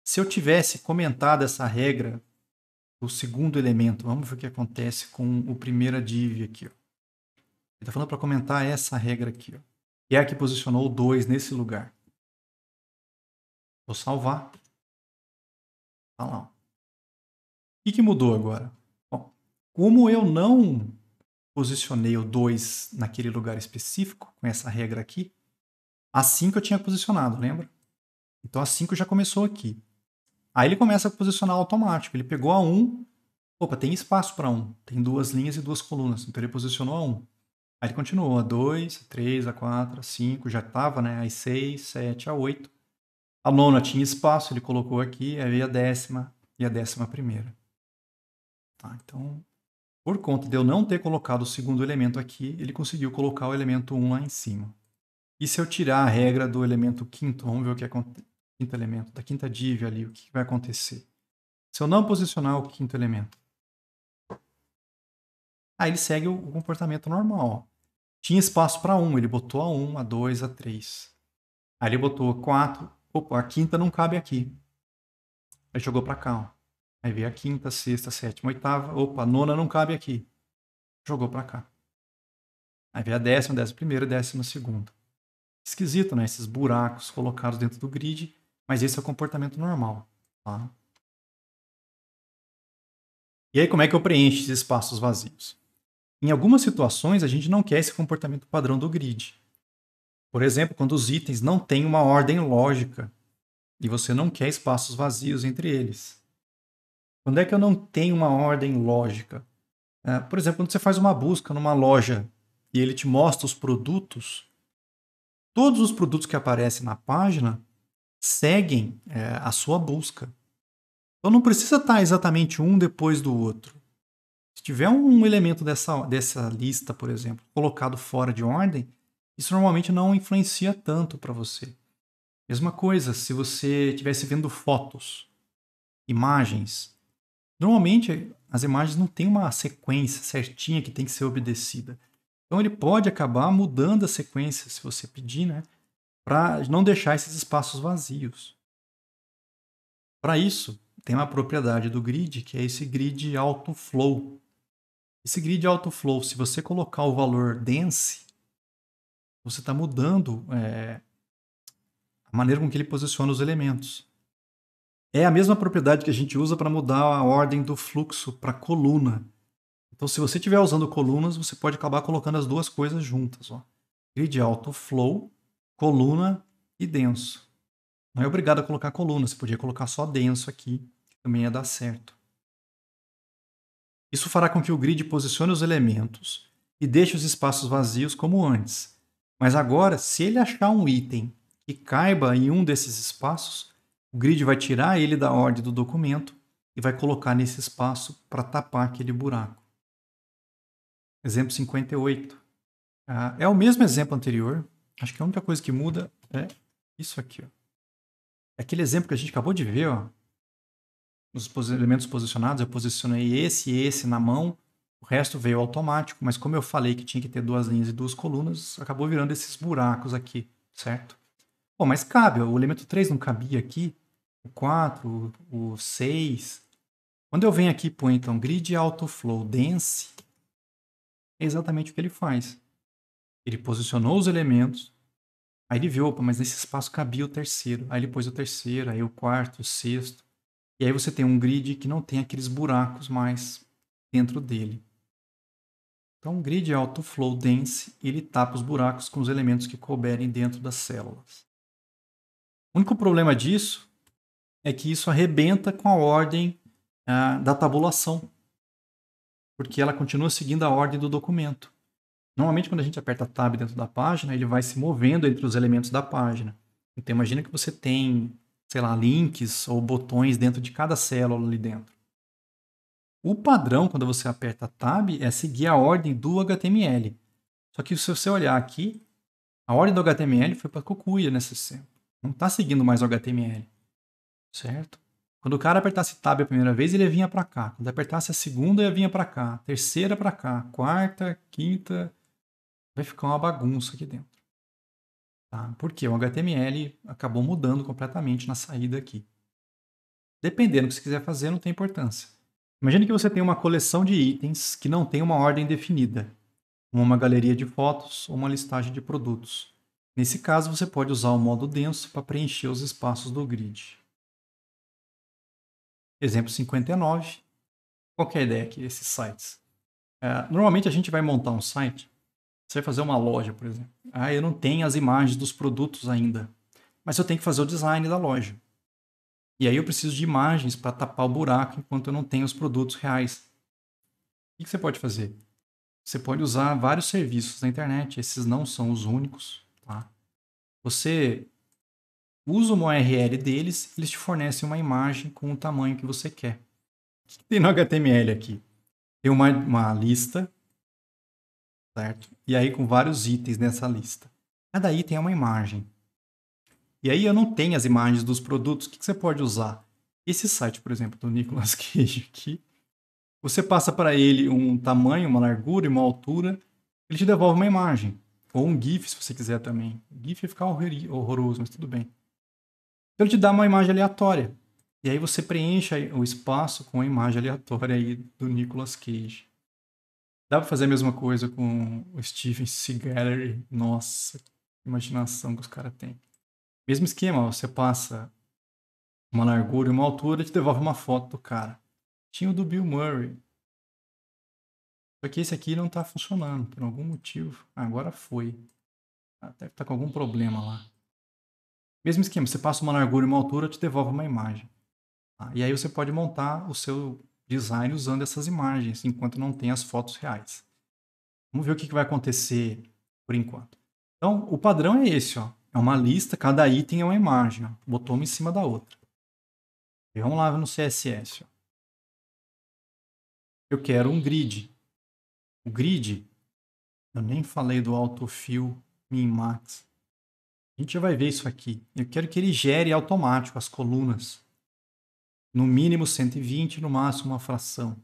Se eu tivesse comentado essa regra do segundo elemento, vamos ver o que acontece com o primeira div aqui. Ó. Ele está falando para comentar essa regra aqui, ó, que é a que posicionou o 2 nesse lugar. Vou salvar. Tá lá. O que mudou agora? Bom, como eu não posicionei o 2 naquele lugar específico, com essa regra aqui, a 5 eu tinha posicionado, lembra? Então a 5 já começou aqui. Aí ele começa a posicionar automático. Ele pegou a 1. Opa, tem espaço para 1. Tem 2 linhas e 2 colunas. Então ele posicionou a 1. Aí ele continuou a 2, a 3, a 4, a 5. Já estava, né? A 6, 7, a 8. A nona tinha espaço, ele colocou aqui. Aí veio a 10ª e a 11ª. Tá, então, por conta de eu não ter colocado o segundo elemento aqui, ele conseguiu colocar o elemento 1 lá em cima. E se eu tirar a regra do elemento quinto, vamos ver o que acontece. Quinto elemento, da quinta div ali, o que vai acontecer? Se eu não posicionar o quinto elemento, aí ele segue o comportamento normal. Ó. Tinha espaço para 1, ele botou a 1, a 2, a 3. Aí ele botou a 4, opa, a quinta não cabe aqui. Aí jogou para cá. Ó. Aí veio a quinta, sexta, sétima, oitava, opa, a nona não cabe aqui. Jogou para cá. Aí veio a 10ª, 11ª e 12ª. Esquisito, né? Esses buracos colocados dentro do grid, mas esse é o comportamento normal. Tá? E aí, como é que eu preencho esses espaços vazios? Em algumas situações, a gente não quer esse comportamento padrão do grid. Por exemplo, quando os itens não têm uma ordem lógica e você não quer espaços vazios entre eles. Quando é que eu não tenho uma ordem lógica? Por exemplo, quando você faz uma busca numa loja e ele te mostra os produtos, todos os produtos que aparecem na página seguem a sua busca. Então não precisa estar exatamente um depois do outro. Se tiver um elemento dessa lista, por exemplo, colocado fora de ordem, isso normalmente não influencia tanto para você. Mesma coisa, se você estivesse vendo fotos, imagens, normalmente as imagens não têm uma sequência certinha que tem que ser obedecida. Então ele pode acabar mudando a sequência, se você pedir, né, para não deixar esses espaços vazios. Para isso, tem uma propriedade do grid, que é esse grid autoflow. Esse grid autoflow, se você colocar o valor dense, você está mudando a maneira com que ele posiciona os elementos. É a mesma propriedade que a gente usa para mudar a ordem do fluxo para coluna. Então, se você estiver usando colunas, você pode acabar colocando as duas coisas juntas. Ó. Grid autoflow, coluna e denso. Não é obrigado a colocar coluna, você podia colocar só denso aqui, que também ia dar certo. Isso fará com que o grid posicione os elementos e deixe os espaços vazios como antes. Mas agora, se ele achar um item que caiba em um desses espaços, o grid vai tirar ele da ordem do documento e vai colocar nesse espaço para tapar aquele buraco. Exemplo 58. É o mesmo exemplo anterior. Acho que a única coisa que muda é isso aqui. Ó. É aquele exemplo que a gente acabou de ver. Ó. Nos elementos posicionados, eu posicionei esse e esse na mão O resto veio automático, mas como eu falei que tinha que ter 2 linhas e 2 colunas, acabou virando esses buracos aqui, certo? Pô, mas cabe, ó, o elemento 3 não cabia aqui, o 4, o 6. Quando eu venho aqui e põe então grid autoflow dense, é exatamente o que ele faz. Ele posicionou os elementos, aí ele viu, opa, mas nesse espaço cabia o terceiro. Aí ele pôs o terceiro, aí o quarto, o sexto. E aí você tem um grid que não tem aqueles buracos mais dentro dele. Então, o grid autoflow dense, ele tapa os buracos com os elementos que couberem dentro das células. O único problema disso é que isso arrebenta com a ordem da tabulação, porque ela continua seguindo a ordem do documento. Normalmente, quando a gente aperta Tab dentro da página, ele vai se movendo entre os elementos da página. Então, imagina que você tem, sei lá, links ou botões dentro de cada célula ali dentro. O padrão, quando você aperta Tab, é seguir a ordem do HTML. Só que se você olhar aqui, a ordem do HTML foi para Cocuia nesse tempo. Não está seguindo mais o HTML, certo? Quando o cara apertasse Tab a primeira vez, ele vinha para cá. Quando apertasse a segunda, ele vinha para cá. Terceira para cá. Quarta, quinta. Vai ficar uma bagunça aqui dentro. Tá? Porque o HTML acabou mudando completamente na saída aqui. Dependendo do que você quiser fazer, não tem importância. Imagine que você tem uma coleção de itens que não tem uma ordem definida, como uma galeria de fotos ou uma listagem de produtos. Nesse caso, você pode usar o modo denso para preencher os espaços do grid. Exemplo 59. Qual que é a ideia aqui desses sites? Normalmente a gente vai montar um site, você vai fazer uma loja, por exemplo. Eu não tenho as imagens dos produtos ainda, mas eu tenho que fazer o design da loja. E aí eu preciso de imagens para tapar o buraco enquanto eu não tenho os produtos reais. O que você pode fazer? Você pode usar vários serviços na internet, esses não são os únicos. Tá? Você usa uma URL deles, eles te fornecem uma imagem com o tamanho que você quer. O que tem no HTML aqui? Tem uma lista, certo? E aí com vários itens nessa lista. Cada item é uma imagem. E aí eu não tenho as imagens dos produtos. O que você pode usar? Esse site, por exemplo, do Nicolas Cage aqui, você passa para ele um tamanho, uma largura e uma altura, ele te devolve uma imagem. Ou um GIF, se você quiser também. O GIF ia ficar horroroso, mas tudo bem. Então ele te dá uma imagem aleatória. E aí você preenche o espaço com a imagem aleatória aí do Nicolas Cage. Dá para fazer a mesma coisa com o Steven Seagal. Nossa, que imaginação que os caras têm. Mesmo esquema, você passa uma largura e uma altura e te devolve uma foto do cara. Tinha o do Bill Murray. Só que esse aqui não está funcionando por algum motivo. Agora foi. Deve estar com algum problema lá. Mesmo esquema, você passa uma largura e uma altura, te devolve uma imagem. E aí você pode montar o seu design usando essas imagens, enquanto não tem as fotos reais. Vamos ver o que vai acontecer por enquanto. Então, o padrão é esse, ó. É uma lista, cada item é uma imagem, ó. Botou uma em cima da outra. E vamos lá no CSS, ó. Eu quero um grid. O grid, eu nem falei do autofill min max. A gente já vai ver isso aqui. Eu quero que ele gere automático as colunas. No mínimo 120, no máximo uma fração.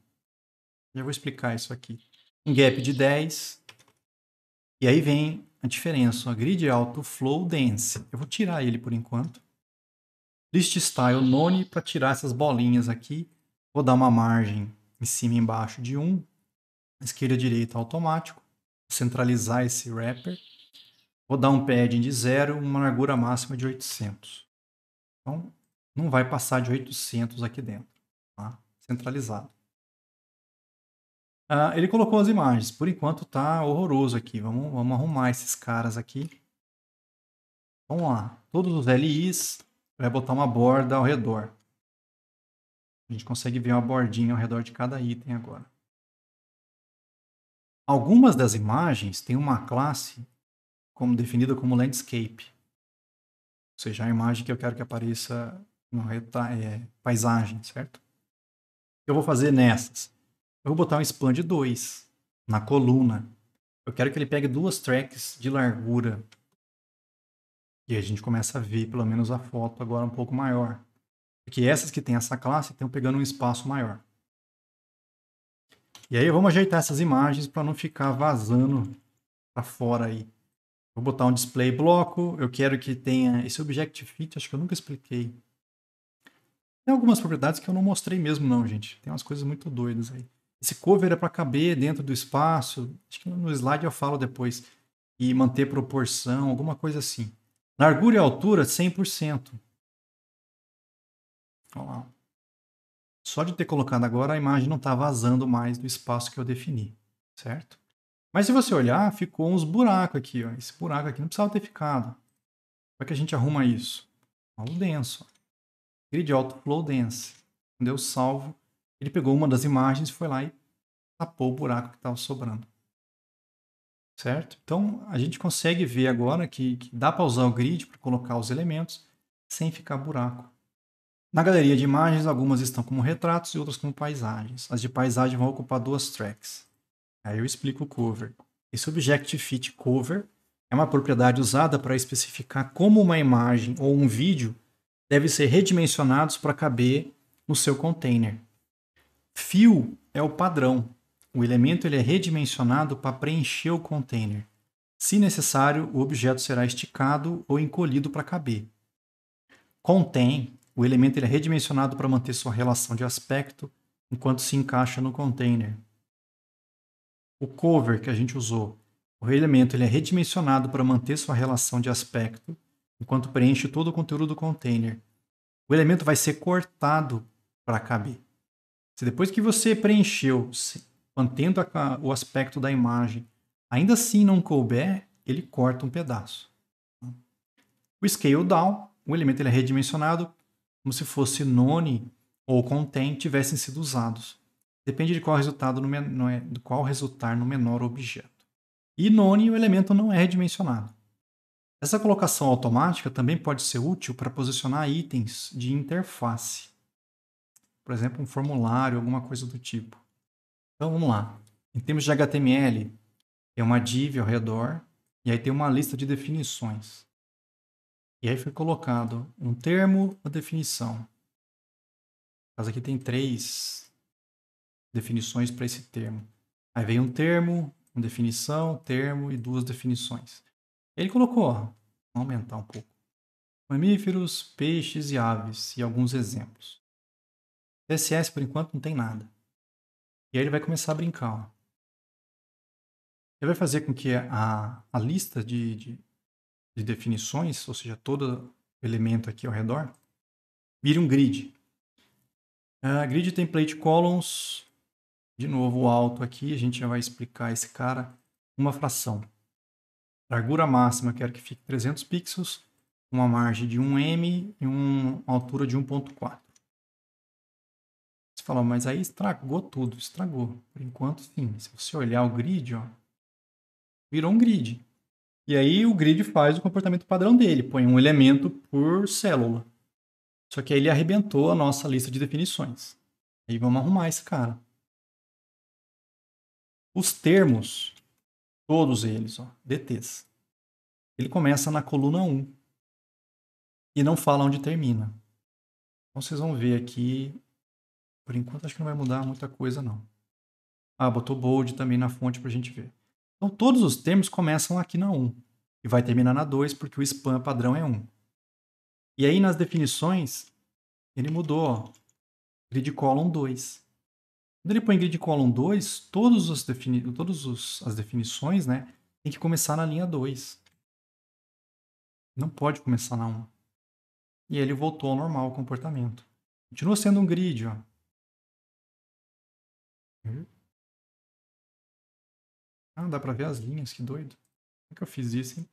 Já vou explicar isso aqui. Um gap de 10. E aí vem a diferença. A grid auto flow dense. Eu vou tirar ele por enquanto. List style none para tirar essas bolinhas aqui. Vou dar uma margem em cima e embaixo de 1. Esquerda e direita automático. Centralizar esse wrapper. Vou dar um padding de 0, uma largura máxima de 800. Então, não vai passar de 800 aqui dentro. Tá? Centralizado. Ele colocou as imagens. Por enquanto tá horroroso aqui. Vamos arrumar esses caras aqui. Vamos lá. Todos os LIs. Vai botar uma borda ao redor. A gente consegue ver uma bordinha ao redor de cada item agora. Algumas das imagens têm uma classe definida como landscape. Ou seja, a imagem que eu quero que apareça no paisagem, certo? O que eu vou fazer nessas? Eu vou botar um span de 2 na coluna. Eu quero que ele pegue 2 tracks de largura. E a gente começa a ver pelo menos a foto agora um pouco maior. Porque essas que tem essa classe estão pegando um espaço maior. E aí vamos ajeitar essas imagens para não ficar vazando para fora aí. Vou botar um display bloco, eu quero que tenha esse Objective Fit, acho que eu nunca expliquei. Tem algumas propriedades que eu não mostrei mesmo não, gente. Tem umas coisas muito doidas aí. Esse cover é para caber dentro do espaço, acho que no slide eu falo depois. E manter proporção, alguma coisa assim. Largura e altura, 100%. Olha lá. Só de ter colocado agora, a imagem não está vazando mais do espaço que eu defini, certo? Mas se você olhar, ficou uns buracos aqui. Ó. Esse buraco aqui não precisava ter ficado. Como é que a gente arruma isso? Olha o denso. Grid Autoflow Dense. Deu salvo. Ele pegou uma das imagens, foi lá e tapou o buraco que estava sobrando. Certo? Então, a gente consegue ver agora que dá para usar o grid para colocar os elementos sem ficar buraco. Na galeria de imagens, algumas estão como retratos e outras como paisagens. As de paisagem vão ocupar 2 tracks. Aí eu explico o cover. Esse Objective Fit Cover é uma propriedade usada para especificar como uma imagem ou um vídeo deve ser redimensionados para caber no seu container. Fill é o padrão. O elemento ele é redimensionado para preencher o container. Se necessário, o objeto será esticado ou encolhido para caber. Contain, o elemento ele é redimensionado para manter sua relação de aspecto enquanto se encaixa no container. O cover que a gente usou, o elemento ele é redimensionado para manter sua relação de aspecto enquanto preenche todo o conteúdo do container. O elemento vai ser cortado para caber. Se depois que você preencheu, mantendo o aspecto da imagem, ainda assim não couber, ele corta um pedaço. O scale down, o elemento ele é redimensionado como se fosse none ou contain tivessem sido usados. Depende de qual resultado do qual resultar no menor objeto. E none, o elemento não é redimensionado. Essa colocação automática também pode ser útil para posicionar itens de interface. Por exemplo, um formulário, alguma coisa do tipo. Então vamos lá. Em termos de HTML, tem uma div ao redor e aí tem uma lista de definições. E aí foi colocado um termo, uma definição. No caso aqui tem 3 definições para esse termo. Aí vem um termo, uma definição, termo e 2 definições. Ele colocou, ó, vamos aumentar um pouco. Mamíferos, peixes e aves e alguns exemplos. CSS por enquanto não tem nada. E aí ele vai começar a brincar. Ó. Ele vai fazer com que a lista de definições, ou seja, todo elemento aqui ao redor, vire um grid. Grid template columns, de novo o alto aqui, a gente já vai explicar esse cara, uma fração. Largura máxima, quero que fique 300 pixels, uma margem de 1 m e uma altura de 1.4. Você fala, mas aí estragou tudo, estragou. Por enquanto, sim. Se você olhar o grid, ó, virou um grid. E aí o grid faz o comportamento padrão dele, põe um elemento por célula. Só que aí ele arrebentou a nossa lista de definições. Aí vamos arrumar esse cara. Os termos, todos eles, ó, DTs, ele começa na coluna 1 e não fala onde termina. Então vocês vão ver aqui, por enquanto acho que não vai mudar muita coisa não. Botou bold também na fonte para a gente ver. Então todos os termos começam aqui na 1 e vai terminar na 2 porque o span padrão é 1. E aí nas definições, ele mudou, ó, grid column 2. Quando ele põe grid column 2, todas as definições, né, tem que começar na linha 2. Não pode começar na 1. E aí ele voltou ao normal o comportamento. Continua sendo um grid, ó. Dá pra ver as linhas, que doido. Como é que eu fiz isso, hein?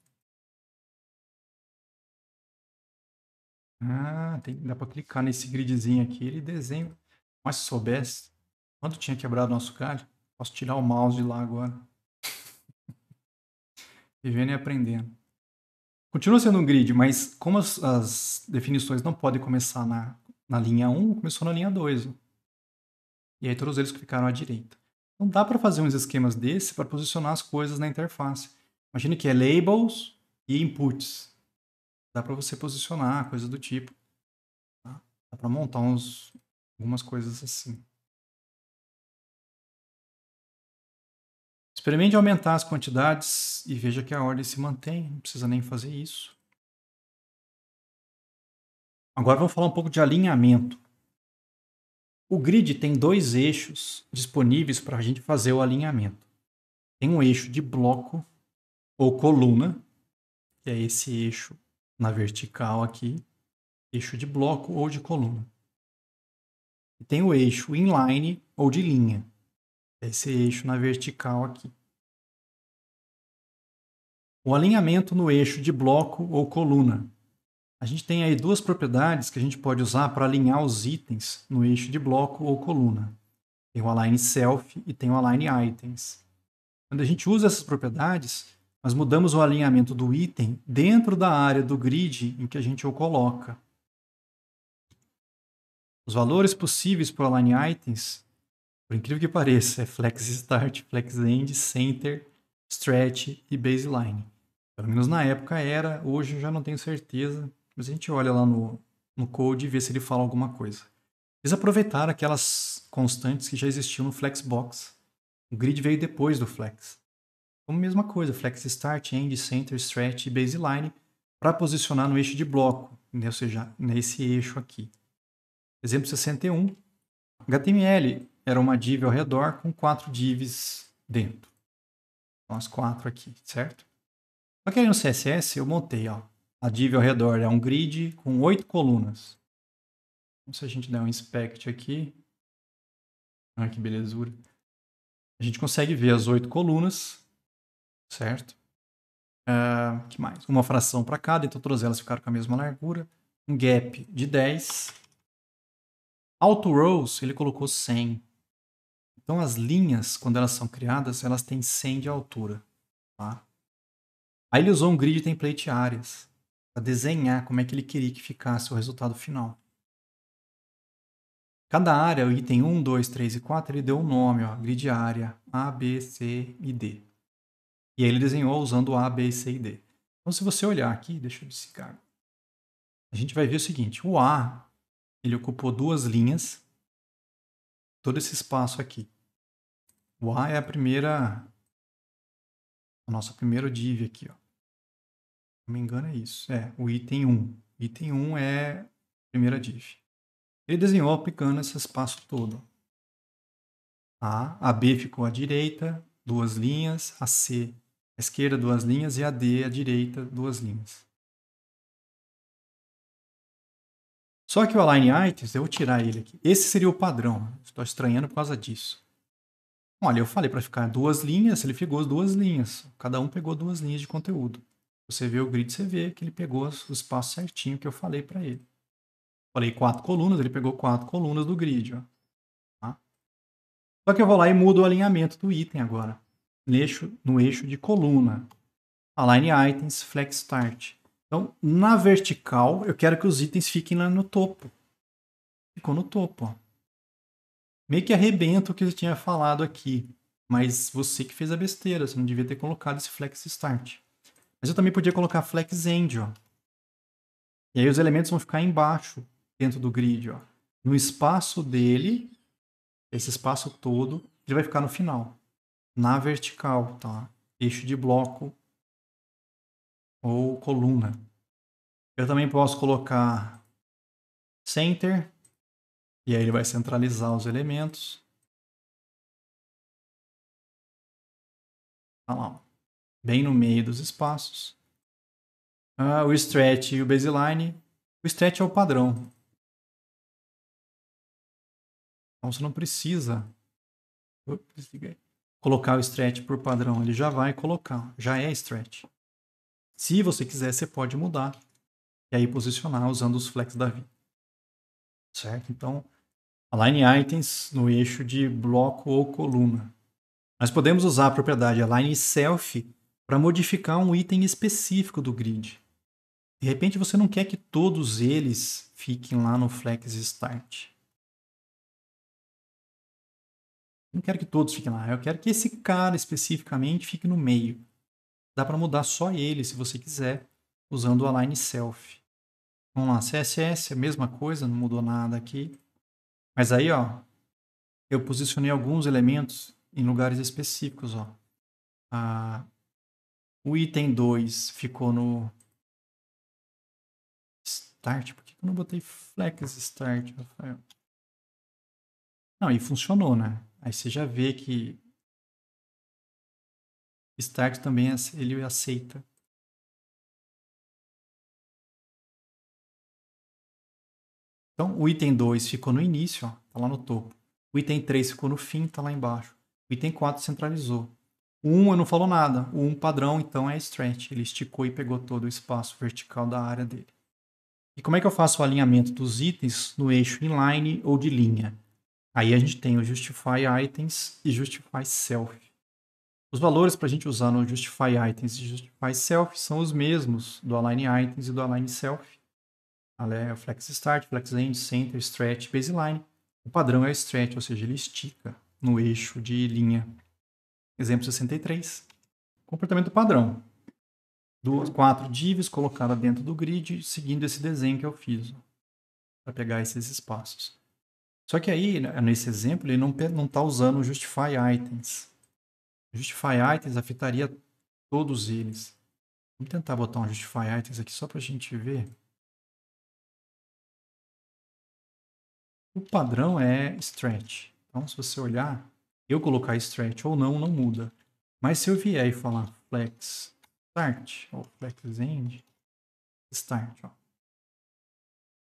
Dá pra clicar nesse gridzinho aqui, ele desenha. Mas se soubesse, quando tinha quebrado nosso galho, posso tirar o mouse de lá agora. Vivendo e aprendendo. Continua sendo um grid, mas como as definições não podem começar na linha 1, começou na linha 2. Ó. E aí todos eles ficaram à direita. Então dá para fazer uns esquemas desse para posicionar as coisas na interface. Imagine que é labels e inputs. Dá para você posicionar, coisa do tipo. Tá? Dá para montar algumas coisas assim. Experimente aumentar as quantidades e veja que a ordem se mantém, não precisa nem fazer isso. Agora vamos falar um pouco de alinhamento. O grid tem 2 eixos disponíveis para a gente fazer o alinhamento. Tem um eixo de bloco ou coluna, que é esse eixo na vertical aqui, eixo de bloco ou de coluna. E tem o eixo inline ou de linha, que é esse eixo na vertical aqui. O alinhamento no eixo de bloco ou coluna. A gente tem aí 2 propriedades que a gente pode usar para alinhar os itens no eixo de bloco ou coluna. Tem o align self e tem o align items. Quando a gente usa essas propriedades, nós mudamos o alinhamento do item dentro da área do grid em que a gente o coloca. Os valores possíveis para o align items, por incrível que pareça, é flex start, flex end, center, stretch e baseline. Pelo menos na época era, hoje eu já não tenho certeza, mas a gente olha lá no code e vê se ele fala alguma coisa. Eles aproveitaram aquelas constantes que já existiam no Flexbox. O grid veio depois do Flex. Como mesma coisa, Flex Start, End, Center, Stretch e Baseline para posicionar no eixo de bloco, ou seja, nesse eixo aqui. Exemplo 61. HTML era uma div ao redor com 4 divs dentro. Então, as 4 aqui, certo? Só que aí no CSS eu montei, ó, a div ao redor é um grid com 8 colunas. Então, se a gente der um inspect aqui, olha que belezura, a gente consegue ver as 8 colunas, certo? Que mais? Uma fração para cada, então todas elas ficaram com a mesma largura. Um gap de 10. Auto rows, ele colocou 100. Então as linhas, quando elas são criadas, elas têm 100 de altura. Tá? Aí ele usou um grid template áreas para desenhar como é que ele queria que ficasse o resultado final. Cada área, o item 1, 2, 3 e 4, ele deu um nome, ó, grid área A, B, C e D. E aí ele desenhou usando A, B, C e D. Então se você olhar aqui, deixa eu desligar. A gente vai ver o seguinte, o A, ele ocupou 2 linhas, todo esse espaço aqui. O A é a nossa primeira div aqui, ó. Se não me engano é isso. É, o item 1. Item 1 é a primeira div. Ele desenhou aplicando esse espaço todo. A B ficou à direita, 2 linhas, a C à esquerda, 2 linhas, e a D à direita, 2 linhas. Só que o align items, eu vou tirar ele aqui. Esse seria o padrão. Estou estranhando por causa disso. Olha, eu falei para ficar 2 linhas, ele pegou as 2 linhas. Cada um pegou 2 linhas de conteúdo. Você vê o grid, você vê que ele pegou o espaço certinho que eu falei para ele. Falei 4 colunas, ele pegou 4 colunas do grid. Ó. Tá? Só que eu vou lá e mudo o alinhamento do item agora. No eixo de coluna. Align items, flex start. Então, na vertical, eu quero que os itens fiquem lá no topo. Ficou no topo. Ó. Meio que arrebenta o que eu tinha falado aqui. Mas você que fez a besteira. Você não devia ter colocado esse flex start. Mas eu também podia colocar flex end. Ó. E aí os elementos vão ficar embaixo, dentro do grid. Ó. No espaço dele, esse espaço todo, ele vai ficar no final. Na vertical, tá? Eixo de bloco ou coluna. Eu também posso colocar center, e aí ele vai centralizar os elementos. Tá lá, bem no meio dos espaços. O stretch e o baseline. O stretch é o padrão. Então você não precisa colocar o stretch por padrão. Ele já vai colocar, já é stretch. Se você quiser, você pode mudar. E aí posicionar usando os flex da vida. Certo? Então, align items no eixo de bloco ou coluna. Nós podemos usar a propriedade align self para modificar um item específico do grid. De repente você não quer que todos eles fiquem lá no flex start. Eu não quero que todos fiquem lá. Eu quero que esse cara especificamente fique no meio. Dá para mudar só ele, se você quiser, usando o align self. Vamos lá, CSS, a mesma coisa, não mudou nada aqui. Mas aí, ó, eu posicionei alguns elementos em lugares específicos, ó. O item 2 ficou no start. Por que eu não botei flex start, Rafael? Não, e funcionou, né? Aí você já vê que start também ele aceita. Então, o item 2 ficou no início, ó, tá lá no topo. O item 3 ficou no fim, tá lá embaixo. O item 4 centralizou. O 1 eu não falou nada. O 1 padrão, então, é stretch. Ele esticou e pegou todo o espaço vertical da área dele. E como é que eu faço o alinhamento dos itens no eixo inline ou de linha? Aí a gente tem o Justify Items e Justify Self. Os valores para a gente usar no Justify Items e Justify Self são os mesmos do Align Items e do Align Self. É o Flex Start, Flex End, Center, Stretch, Baseline. O padrão é o Stretch, ou seja, ele estica no eixo de linha. Exemplo 63. Comportamento padrão. 4 divs colocadas dentro do grid, seguindo esse desenho que eu fiz, para pegar esses espaços. Só que aí, nesse exemplo, ele não está usando o Justify Items. O Justify Items afetaria todos eles. Vamos tentar botar um Justify Items aqui só para a gente ver. O padrão é Stretch. Então, se você olhar, eu colocar Stretch ou não, não muda. Mas se eu vier e falar Flex Start, ou Flex End, Start, ó.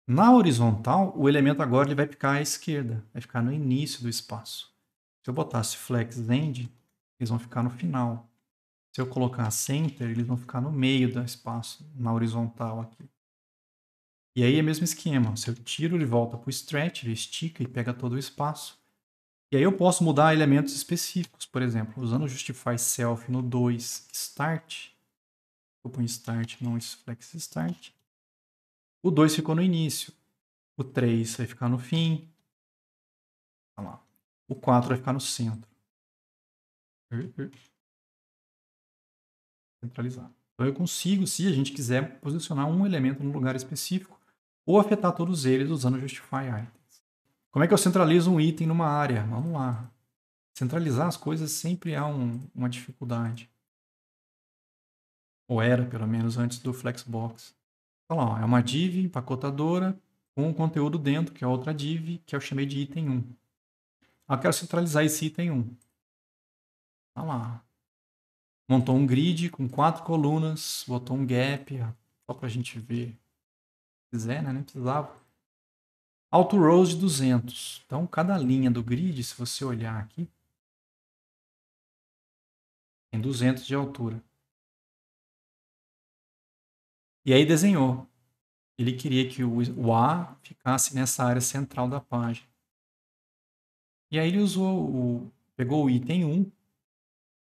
Na horizontal, o elemento agora ele vai ficar à esquerda, vai ficar no início do espaço. Se eu botasse Flex End, eles vão ficar no final. Se eu colocar Center, eles vão ficar no meio do espaço, na horizontal aqui. E aí é o mesmo esquema. Se eu tiro, ele volta para o Stretch, ele estica e pega todo o espaço. E aí eu posso mudar elementos específicos, por exemplo, usando o Justify Self no 2 Start. Eu ponho Start, não Flex Start. O 2 ficou no início. O 3 vai ficar no fim. Olha lá. O 4 vai ficar no centro. Centralizar. Então eu consigo, se a gente quiser, posicionar um elemento num lugar específico ou afetar todos eles usando o Justify Items. Como é que eu centralizo um item numa área? Vamos lá. Centralizar as coisas sempre há uma dificuldade. Ou era, pelo menos, antes do Flexbox. Então, lá, ó, é uma div empacotadora com um conteúdo dentro, que é outra div, que eu chamei de item 1. Eu quero centralizar esse item 1. Tá lá. Montou um grid com 4 colunas, botou um gap, só para a gente ver. Se quiser, né? Nem precisava. Auto rows de 200. Então, cada linha do grid, se você olhar aqui, tem 200 de altura. E aí desenhou. Ele queria que o A ficasse nessa área central da página. E aí ele pegou o item 1,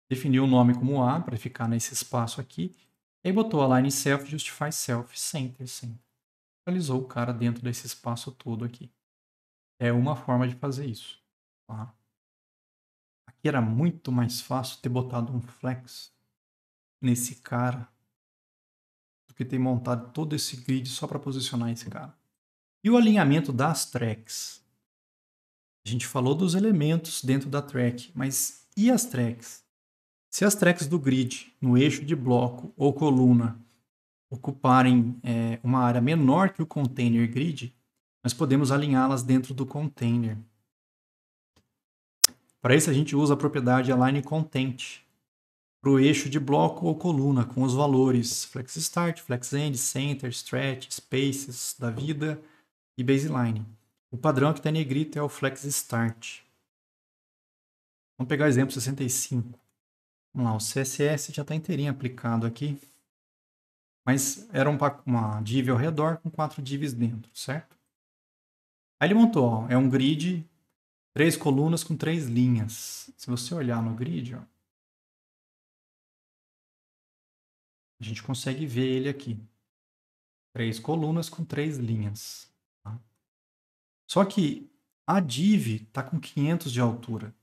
definiu o nome como A para ficar nesse espaço aqui, e aí botou Align Self, Justify Self, Center, Center. Centralizou o cara dentro desse espaço todo aqui. É uma forma de fazer isso. Tá? Aqui era muito mais fácil ter botado um flex nesse cara do que ter montado todo esse grid só para posicionar esse cara. E o alinhamento das tracks? A gente falou dos elementos dentro da track, mas e as tracks? Se as tracks do grid, no eixo de bloco ou coluna, ocuparem uma área menor que o container grid, nós podemos alinhá-las dentro do container. Para isso, a gente usa a propriedade Align Content para o eixo de bloco ou coluna, com os valores Flex Start, Flex End, Center, Stretch, Spaces da vida e Baseline. O padrão que está em negrito é o Flex Start. Vamos pegar o exemplo 65. Vamos lá, o CSS já está inteirinho aplicado aqui, mas era uma div ao redor com 4 divs dentro, certo? Aí ele montou, ó, é um grid, 3 colunas com 3 linhas. Se você olhar no grid, ó, a gente consegue ver ele aqui. 3 colunas com 3 linhas. Tá? Só que a div está com 500 de altura.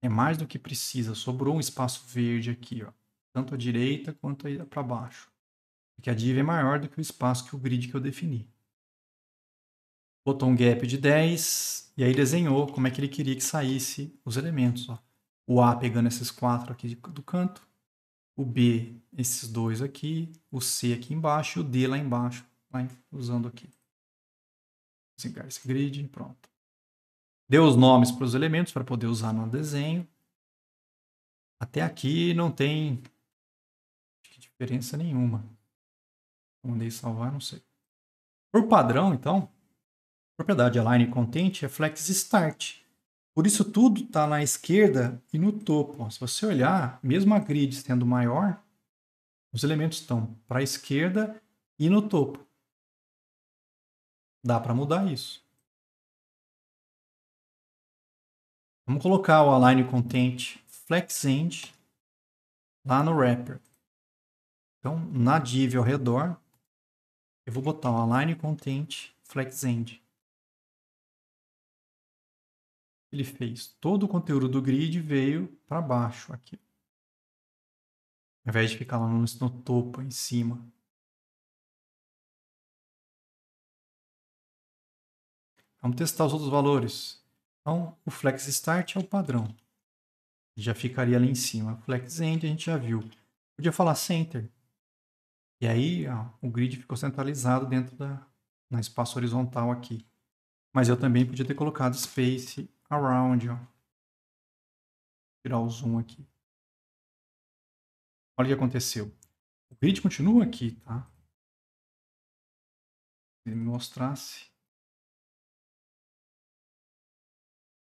É mais do que precisa. Sobrou um espaço verde aqui, ó, tanto à direita quanto para baixo. Porque a div é maior do que o espaço que o grid que eu defini. Botou um gap de 10 e aí desenhou como é que ele queria que saísse os elementos. Ó. O A pegando esses 4 aqui do canto. O B, esses 2 aqui. O C aqui embaixo e o D lá embaixo. Usando aqui. Desligar esse grid, pronto. Deu os nomes para os elementos para poder usar no desenho. Até aqui não tem diferença nenhuma. Mandei salvar, não sei. Por padrão, então, propriedade align content é flex start. Por isso tudo está na esquerda e no topo. Se você olhar, mesmo a grid sendo maior, os elementos estão para a esquerda e no topo. Dá para mudar isso. Vamos colocar o align content flex end lá no wrapper. Então, na div ao redor, eu vou botar o align content flex end. Ele fez todo o conteúdo do grid veio para baixo aqui. Ao invés de ficar lá no topo, em cima. Vamos testar os outros valores. Então, o flex start é o padrão. Já ficaria ali em cima. Flex end a gente já viu. Podia falar center. E aí, ó, o grid ficou centralizado dentro na espaço horizontal aqui. Mas eu também podia ter colocado space around, ó. Tirar o zoom aqui. Olha o que aconteceu. O grid continua aqui, tá? Se ele me mostrasse.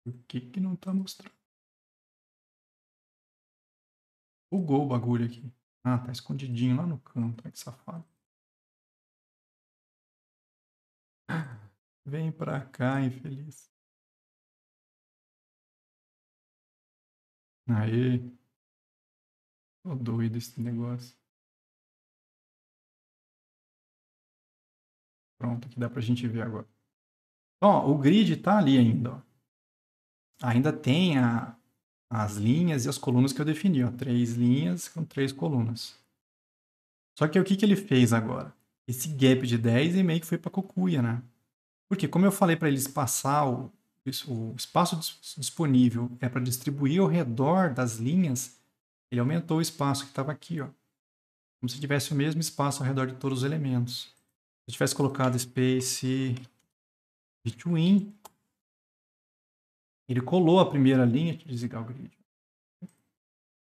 Por que não tá mostrando? Bugou o bagulho aqui. Ah, tá escondidinho lá no canto. Olha que safado. Vem pra cá, infeliz. Aê. Tô doido esse negócio. Pronto, aqui dá pra gente ver agora. Ó, o grid tá ali ainda, ó. Ainda tem as linhas e as colunas que eu defini, ó. 3 linhas com 3 colunas. Só que o que ele fez agora? Esse gap de 10 e meio que foi pra cucuia, né? Porque como eu falei para eles passar o espaço disponível é para distribuir ao redor das linhas, ele aumentou o espaço que estava aqui, ó. Como se tivesse o mesmo espaço ao redor de todos os elementos. Se eu tivesse colocado space between, ele colou a primeira linha, deixa eu desligar o grid.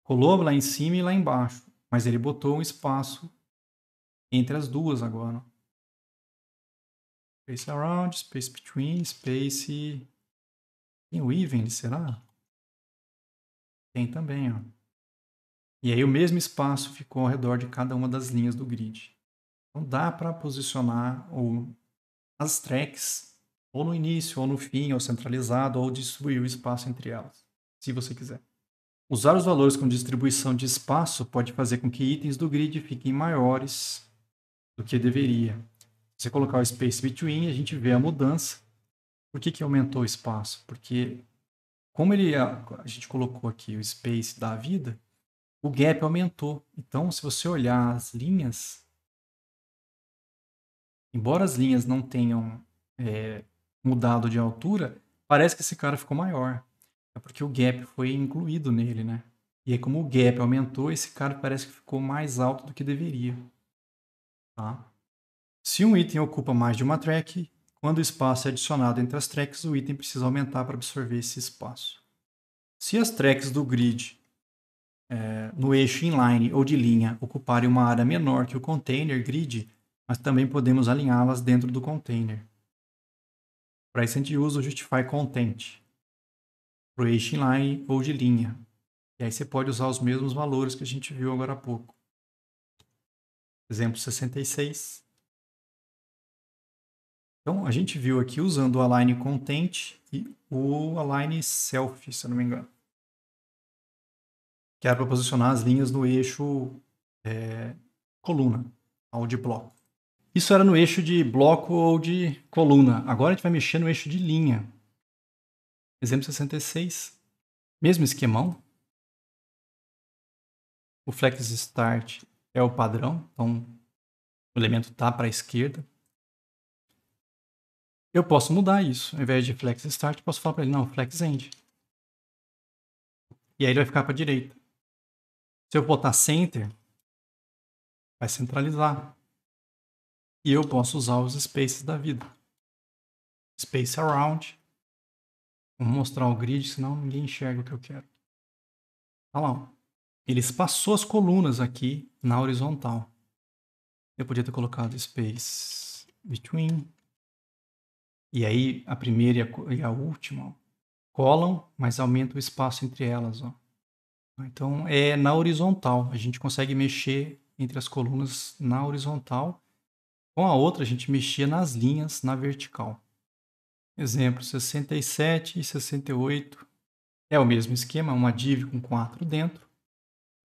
Colou lá em cima e lá embaixo, mas ele botou um espaço entre as duas agora. Space around, space between, space... Tem o even, será? Tem também, ó. E aí o mesmo espaço ficou ao redor de cada uma das linhas do grid. Então dá para posicionar as tracks ou no início, ou no fim, ou centralizado, ou distribuir o espaço entre elas, se você quiser. Usar os valores com distribuição de espaço pode fazer com que itens do grid fiquem maiores do que deveria. Se você colocar o space between, a gente vê a mudança. Por que aumentou o espaço? Porque como a gente colocou aqui o space da vida, o gap aumentou. Então, se você olhar as linhas, embora as linhas não tenham mudado de altura, parece que esse cara ficou maior. É porque o gap foi incluído nele, né? E aí, como o gap aumentou, esse cara parece que ficou mais alto do que deveria. Tá? Se um item ocupa mais de uma track, quando o espaço é adicionado entre as tracks, o item precisa aumentar para absorver esse espaço. Se as tracks do grid no eixo inline ou de linha ocuparem uma área menor que o container grid, mas também podemos alinhá-las dentro do container. Para isso a gente usa o justify content para o eixo inline ou de linha. E aí você pode usar os mesmos valores que a gente viu agora há pouco. Exemplo 66. Então a gente viu aqui usando o align content e o align self, se eu não me engano. Que era para posicionar as linhas no eixo coluna, ou de bloco. Isso era no eixo de bloco ou de coluna. Agora a gente vai mexer no eixo de linha. Exemplo 66. Mesmo esquemão. O flex start é o padrão. Então, o elemento está para a esquerda. Eu posso mudar isso. Ao invés de flex start, posso falar para ele, não, flex end. E aí ele vai ficar para a direita. Se eu botar Center, vai centralizar. E eu posso usar os spaces da vida. Space Around. Vou mostrar o grid, senão ninguém enxerga o que eu quero. Olha lá. Ó. Ele espaçou as colunas aqui na horizontal. Eu podia ter colocado Space Between. E aí a primeira e a última ó, colam, mas aumenta o espaço entre elas. Ó. Então é na horizontal. A gente consegue mexer entre as colunas na horizontal. Com a outra, a gente mexia nas linhas na vertical. Exemplo, 67 e 68. É o mesmo esquema, uma div com 4 dentro.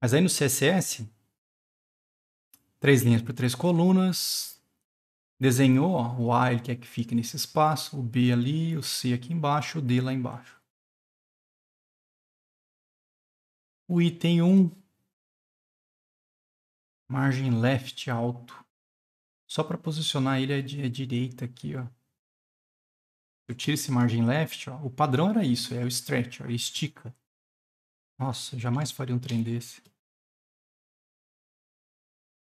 Mas aí no CSS, 3 linhas por 3 colunas. Desenhou, ó, o A ele quer que fique nesse espaço, o B ali, o C aqui embaixo, o D lá embaixo. O item 1, margem left alto. Só para posicionar ele à direita aqui, ó. Eu tiro esse margem left, ó. O padrão era isso, é o stretch, ó, ele estica. Nossa, eu jamais faria um trem desse.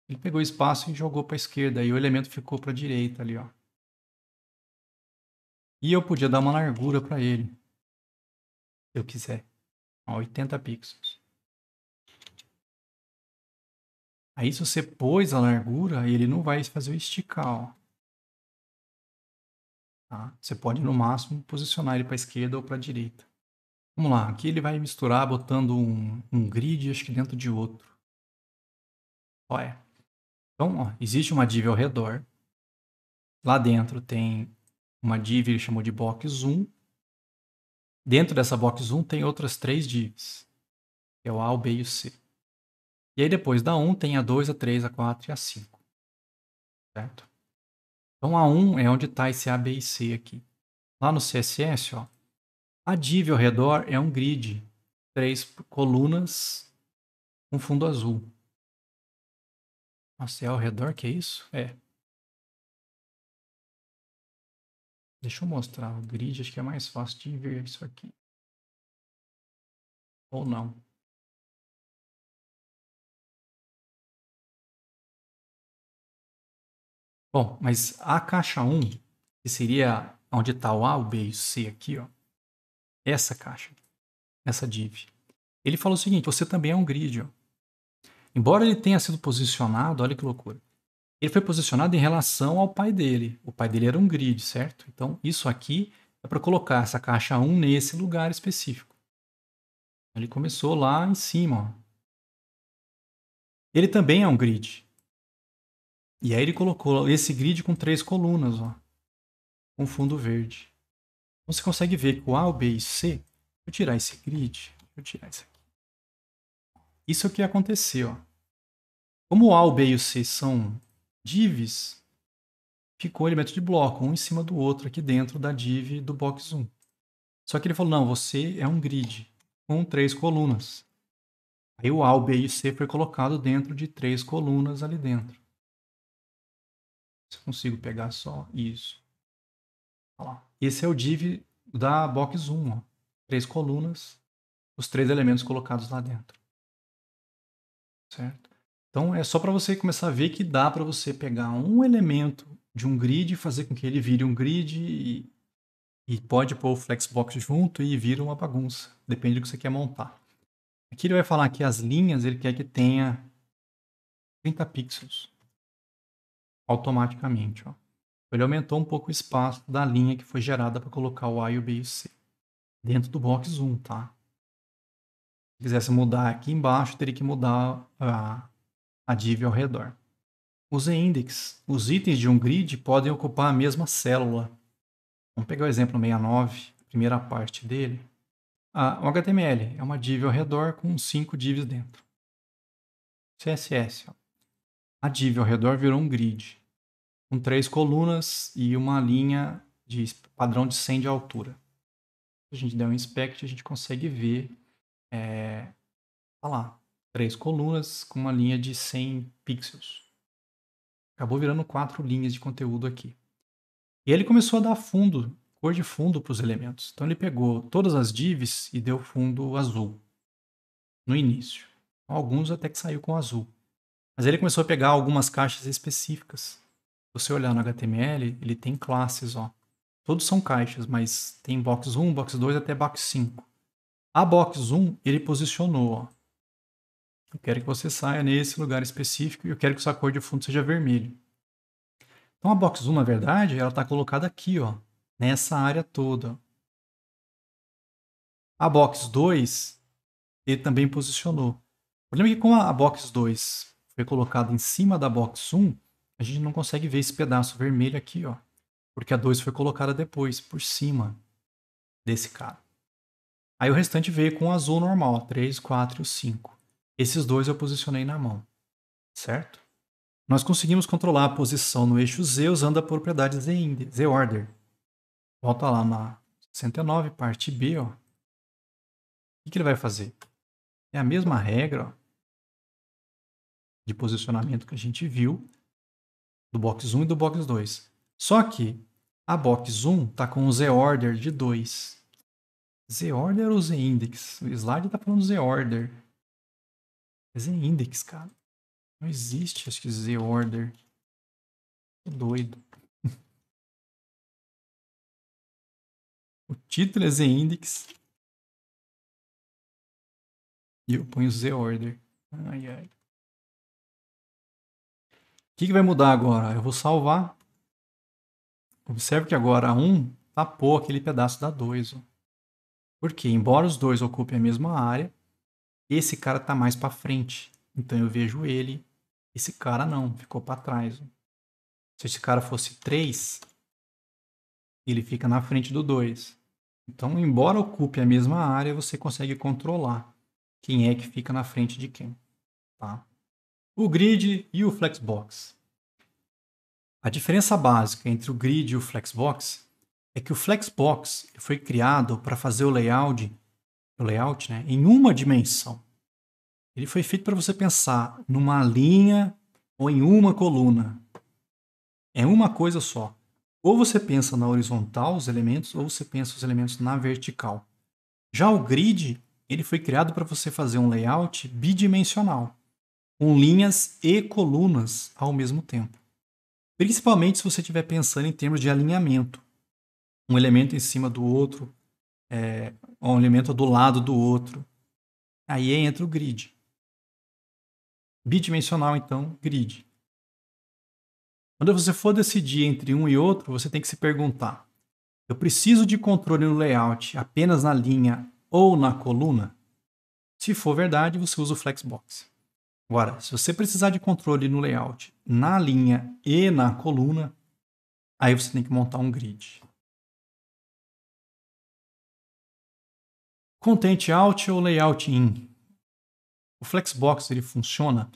Ele pegou o espaço e jogou para a esquerda, e o elemento ficou para a direita ali, ó. E eu podia dar uma largura para ele, se eu quiser. Ó, 80 pixels. Aí se você pôs a largura, ele não vai fazer o esticar, ó. Tá? Você pode, no máximo, posicionar ele para a esquerda ou para a direita. Vamos lá, aqui ele vai misturar botando um grid, acho que dentro de outro. Olha. Então, ó, existe uma div ao redor. Lá dentro tem uma div, ele chamou de box 1. Dentro dessa box 1 tem outras 3 divs, que é o A, o B e o C. E aí depois da 1 tem a 2, a 3, a 4 e a 5. Certo? Então a 1 é onde está esse A, B e C aqui. Lá no CSS, ó, a div ao redor é um grid. 3 colunas com fundo azul. Nossa, é ao redor que é isso? É. Deixa eu mostrar o grid, acho que é mais fácil de ver isso aqui. Ou não. Bom, mas a caixa 1, que seria onde está o A, o B e o C aqui, ó, essa caixa, essa div. Ele falou o seguinte, você também é um grid. Ó. Embora ele tenha sido posicionado, olha que loucura, ele foi posicionado em relação ao pai dele. O pai dele era um grid, certo? Então, isso aqui é para colocar essa caixa 1 nesse lugar específico. Ele começou lá em cima. Ó. Ele também é um grid. E aí ele colocou esse grid com 3 colunas, ó, com fundo verde. Então, você consegue ver que o A, o B e o C, vou tirar esse grid, vou tirar isso aqui. Isso é o que aconteceu. Ó. Como o A, o B e o C são divs, ficou o elemento de bloco, um em cima do outro aqui dentro da div do box 1. Só que ele falou, não, você é um grid com 3 colunas. Aí o A, o B e o C foi colocado dentro de 3 colunas ali dentro. Se eu consigo pegar só isso. Olha lá. Esse é o div da box 1. Ó. 3 colunas, os 3 elementos colocados lá dentro. Certo? Então é só para você começar a ver que dá para você pegar um elemento de um grid e fazer com que ele vire um grid e pode pôr o Flexbox junto e vira uma bagunça. Depende do que você quer montar. Aqui ele vai falar que as linhas ele quer que tenha 30 pixels automaticamente. Ó. Ele aumentou um pouco o espaço da linha que foi gerada para colocar o A, o B e o C dentro do box 1, tá? Se quisesse mudar aqui embaixo, teria que mudar a div ao redor. Os index, os itens de um grid podem ocupar a mesma célula. Vamos pegar o exemplo 69, a primeira parte dele. O HTML é uma div ao redor com 5 divs dentro. CSS, ó. A div ao redor virou um grid, com 3 colunas e uma linha de padrão de 100 de altura. Se a gente der um inspect, a gente consegue ver, olha lá, 3 colunas com uma linha de 100 pixels. Acabou virando 4 linhas de conteúdo aqui. E ele começou a dar fundo, cor de fundo para os elementos. Então ele pegou todas as divs e deu fundo azul. no início. Alguns até que saiu com azul. Mas ele começou a pegar algumas caixas específicas. Se você olhar no HTML, ele tem classes, ó. Todos são caixas, mas tem box 1, box 2 até box 5. A box 1, ele posicionou, ó. Eu quero que você saia nesse lugar específico e eu quero que sua cor de fundo seja vermelho. Então a box 1, na verdade, ela está colocada aqui, ó, nessa área toda. A box 2, ele também posicionou. O problema é que como a box 2 foi colocada em cima da box 1, a gente não consegue ver esse pedaço vermelho aqui, ó, porque a 2 foi colocada depois, por cima desse cara. Aí o restante veio com o azul normal, 3, 4 e o 5. Esses dois eu posicionei na mão, certo? Nós conseguimos controlar a posição no eixo Z usando a propriedade Z-Order. Volta lá na 69, parte B, ó. O que ele vai fazer? É a mesma regra, ó, de posicionamento que a gente viu do box 1 e do box 2. Só que a box 1 está com o Z-Order de 2. Z-Order ou Z-Index? O slide está falando Z-Order. É Z-Index, cara. Não existe, acho que Z-Order. Tô doido. O título é Z-Index. E eu ponho Z-Order. Ai, ai. O que vai mudar agora? Eu vou salvar. Observe que agora a 1 tapou aquele pedaço da 2. Ó. Porque, embora os dois ocupem a mesma área, esse cara está mais para frente. Então eu vejo ele. Esse cara não, ficou para trás. Ó. Se esse cara fosse 3, ele fica na frente do 2. Então, embora ocupe a mesma área, você consegue controlar quem é que fica na frente de quem. Tá? O grid e o flexbox. A diferença básica entre o grid e o flexbox é que o flexbox foi criado para fazer o layout né, em uma dimensão. Ele foi feito para você pensar numa linha ou em uma coluna. É uma coisa só. Ou você pensa na horizontal os elementos, ou você pensa os elementos na vertical. Já o grid, ele foi criado para você fazer um layout bidimensional, com linhas e colunas ao mesmo tempo. Principalmente se você estiver pensando em termos de alinhamento. Um elemento em cima do outro, um elemento do lado do outro. Aí entra o grid. Bidimensional, então, grid. Quando você for decidir entre um e outro, você tem que se perguntar: eu preciso de controle no layout apenas na linha ou na coluna? Se for verdade, você usa o Flexbox. Agora, se você precisar de controle no layout na linha e na coluna, aí você tem que montar um grid. Content out ou layout in? O Flexbox ele funciona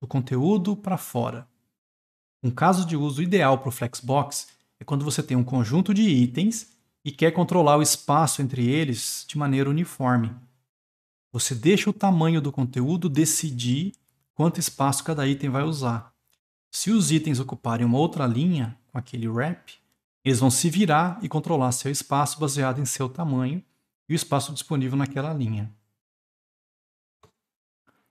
do conteúdo para fora. Um caso de uso ideal para o Flexbox é quando você tem um conjunto de itens e quer controlar o espaço entre eles de maneira uniforme. Você deixa o tamanho do conteúdo decidir quanto espaço cada item vai usar. Se os itens ocuparem uma outra linha com aquele wrap, eles vão se virar e controlar seu espaço baseado em seu tamanho e o espaço disponível naquela linha.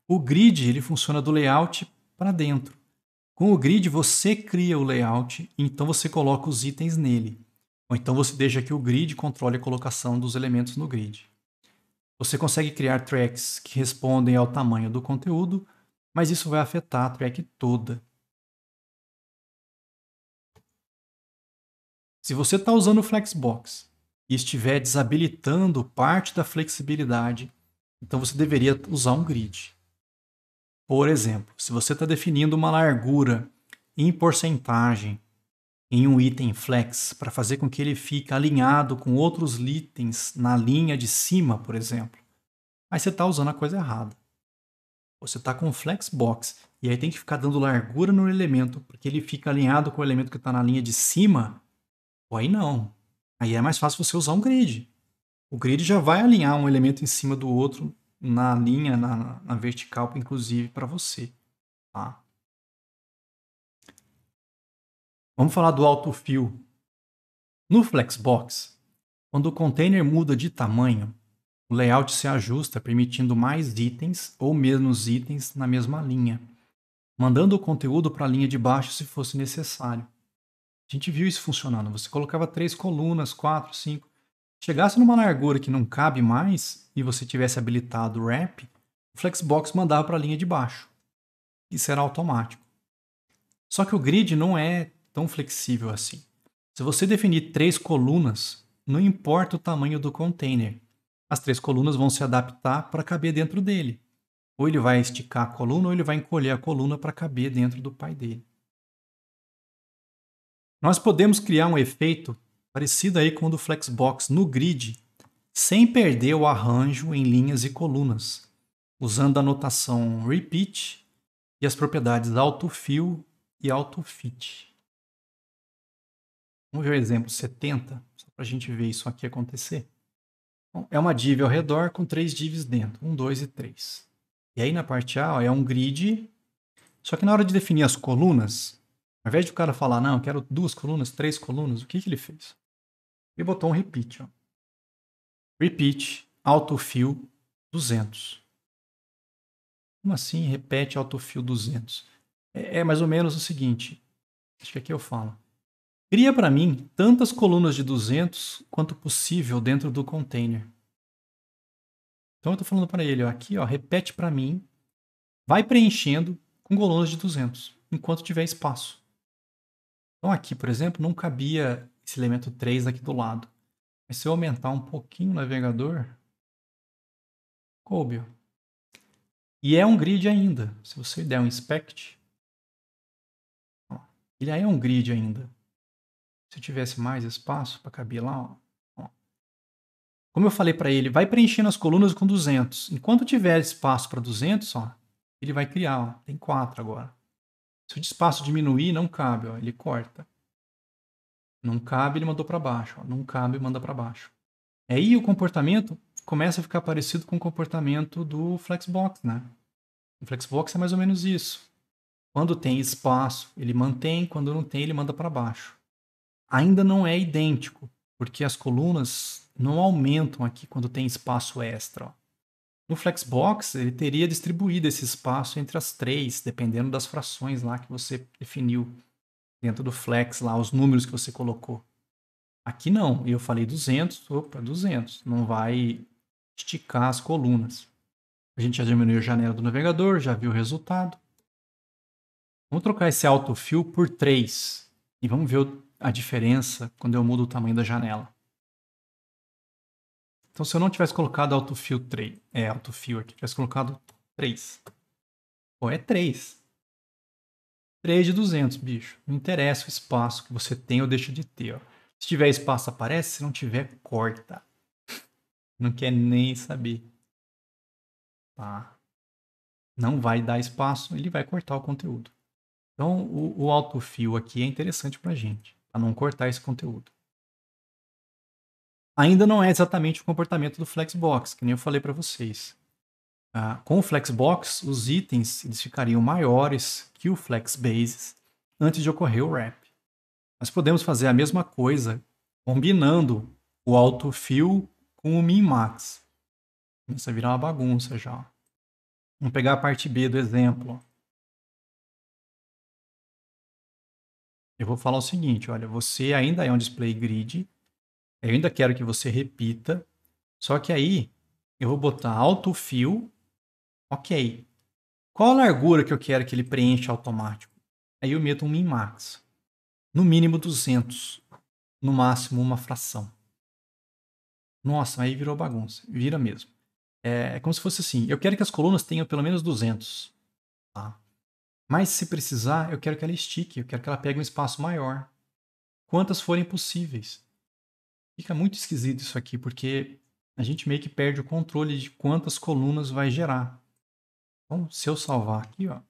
O grid ele funciona do layout para dentro. Com o grid você cria o layout e então você coloca os itens nele. Ou então você deixa que o grid controle a colocação dos elementos no grid. Você consegue criar tracks que respondem ao tamanho do conteúdo, mas isso vai afetar a track toda. Se você está usando o Flexbox e estiver desabilitando parte da flexibilidade, então você deveria usar um grid. Por exemplo, se você está definindo uma largura em porcentagem em um item flex para fazer com que ele fique alinhado com outros itens na linha de cima, por exemplo, aí você está usando a coisa errada. Você está com o flexbox e aí tem que ficar dando largura no elemento porque ele fica alinhado com o elemento que está na linha de cima, ou aí não. Aí é mais fácil você usar um grid. O grid já vai alinhar um elemento em cima do outro na linha, na vertical, inclusive, para você. Tá? Vamos falar do autofill. No Flexbox, quando o container muda de tamanho, O layout se ajusta permitindo mais itens ou menos itens na mesma linha, mandando o conteúdo para a linha de baixo se fosse necessário. A gente viu isso funcionando. Você colocava 3 colunas, 4, 5. Chegasse numa largura que não cabe mais e você tivesse habilitado o wrap, o Flexbox mandava para a linha de baixo. Isso era automático. Só que o grid não é tão flexível assim. Se você definir 3 colunas, não importa o tamanho do container. As 3 colunas vão se adaptar para caber dentro dele. Ou ele vai esticar a coluna ou ele vai encolher a coluna para caber dentro do pai dele. Nós podemos criar um efeito parecido aí com o do Flexbox no grid, sem perder o arranjo em linhas e colunas, usando a notação repeat e as propriedades autofill e autofit. Vamos ver o exemplo 70, só para a gente ver isso aqui acontecer. Bom, é uma div ao redor com 3 divs dentro, 1, 2 e 3. E aí na parte A é um grid, só que na hora de definir as colunas, ao invés de o cara falar, não, eu quero 2 colunas, 3 colunas, o que ele fez? Ele botou um repeat. Ó. Repeat, autofill 200. Como assim repete autofill 200? É mais ou menos o seguinte, acho que aqui eu falo. Cria para mim tantas colunas de 200 quanto possível dentro do container. Então eu estou falando para ele, ó, aqui, ó, repete para mim, vai preenchendo com colunas de 200, enquanto tiver espaço. Então aqui, por exemplo, não cabia esse elemento 3 aqui do lado. Mas se eu aumentar um pouquinho o navegador, coube. E é um grid ainda. Se você der um inspect, ó, ele é um grid ainda. Se eu tivesse mais espaço para caber lá, ó. Como eu falei para ele, vai preenchendo as colunas com 200. Enquanto tiver espaço para 200, ó, ele vai criar. Ó, tem 4 agora. Se o espaço diminuir, não cabe. Ó, ele corta. Não cabe, ele mandou para baixo. Ó, não cabe, manda para baixo. Aí o comportamento começa a ficar parecido com o comportamento do Flexbox, né? O Flexbox é mais ou menos isso. Quando tem espaço, ele mantém. Quando não tem, ele manda para baixo. Ainda não é idêntico, porque as colunas não aumentam aqui quando tem espaço extra. Ó. No Flexbox, ele teria distribuído esse espaço entre as 3, dependendo das frações lá que você definiu dentro do Flex, lá, os números que você colocou. Aqui não, eu falei 200, opa, 200, não vai esticar as colunas. A gente já diminuiu a janela do navegador, já viu o resultado. Vamos trocar esse autofill por 3 e vamos ver a diferença quando eu mudo o tamanho da janela. Então, se eu não tivesse colocado autofill 3, autofill aqui, tivesse colocado 3. Pô, é 3. 3 de 200, bicho. Não interessa o espaço que você tem ou deixa de ter. Ó. Se tiver espaço, aparece. Se não tiver, corta. Não quer nem saber. Tá? Não vai dar espaço, ele vai cortar o conteúdo. Então, o autofill aqui é interessante para a gente, para não cortar esse conteúdo. Ainda não é exatamente o comportamento do Flexbox, que nem eu falei para vocês. Com o Flexbox, os itens eles ficariam maiores que o Flexbases antes de ocorrer o wrap. Nós podemos fazer a mesma coisa combinando o autofill com o minmax. Começa a virar uma bagunça já. Vamos pegar a parte B do exemplo. Eu vou falar o seguinte, olha, você ainda é um display grid, eu ainda quero que você repita, só que aí eu vou botar autofill, ok. Qual a largura que eu quero que ele preencha automático? Aí eu meto um minmax. No mínimo 200, no máximo uma fração. Nossa, aí virou bagunça, vira mesmo. É como se fosse assim, eu quero que as colunas tenham pelo menos 200, tá? Mas se precisar, eu quero que ela estique, eu quero que ela pegue um espaço maior. Quantas forem possíveis. Fica muito esquisito isso aqui, porque a gente meio que perde o controle de quantas colunas vai gerar. Então, se eu salvar aqui, ó,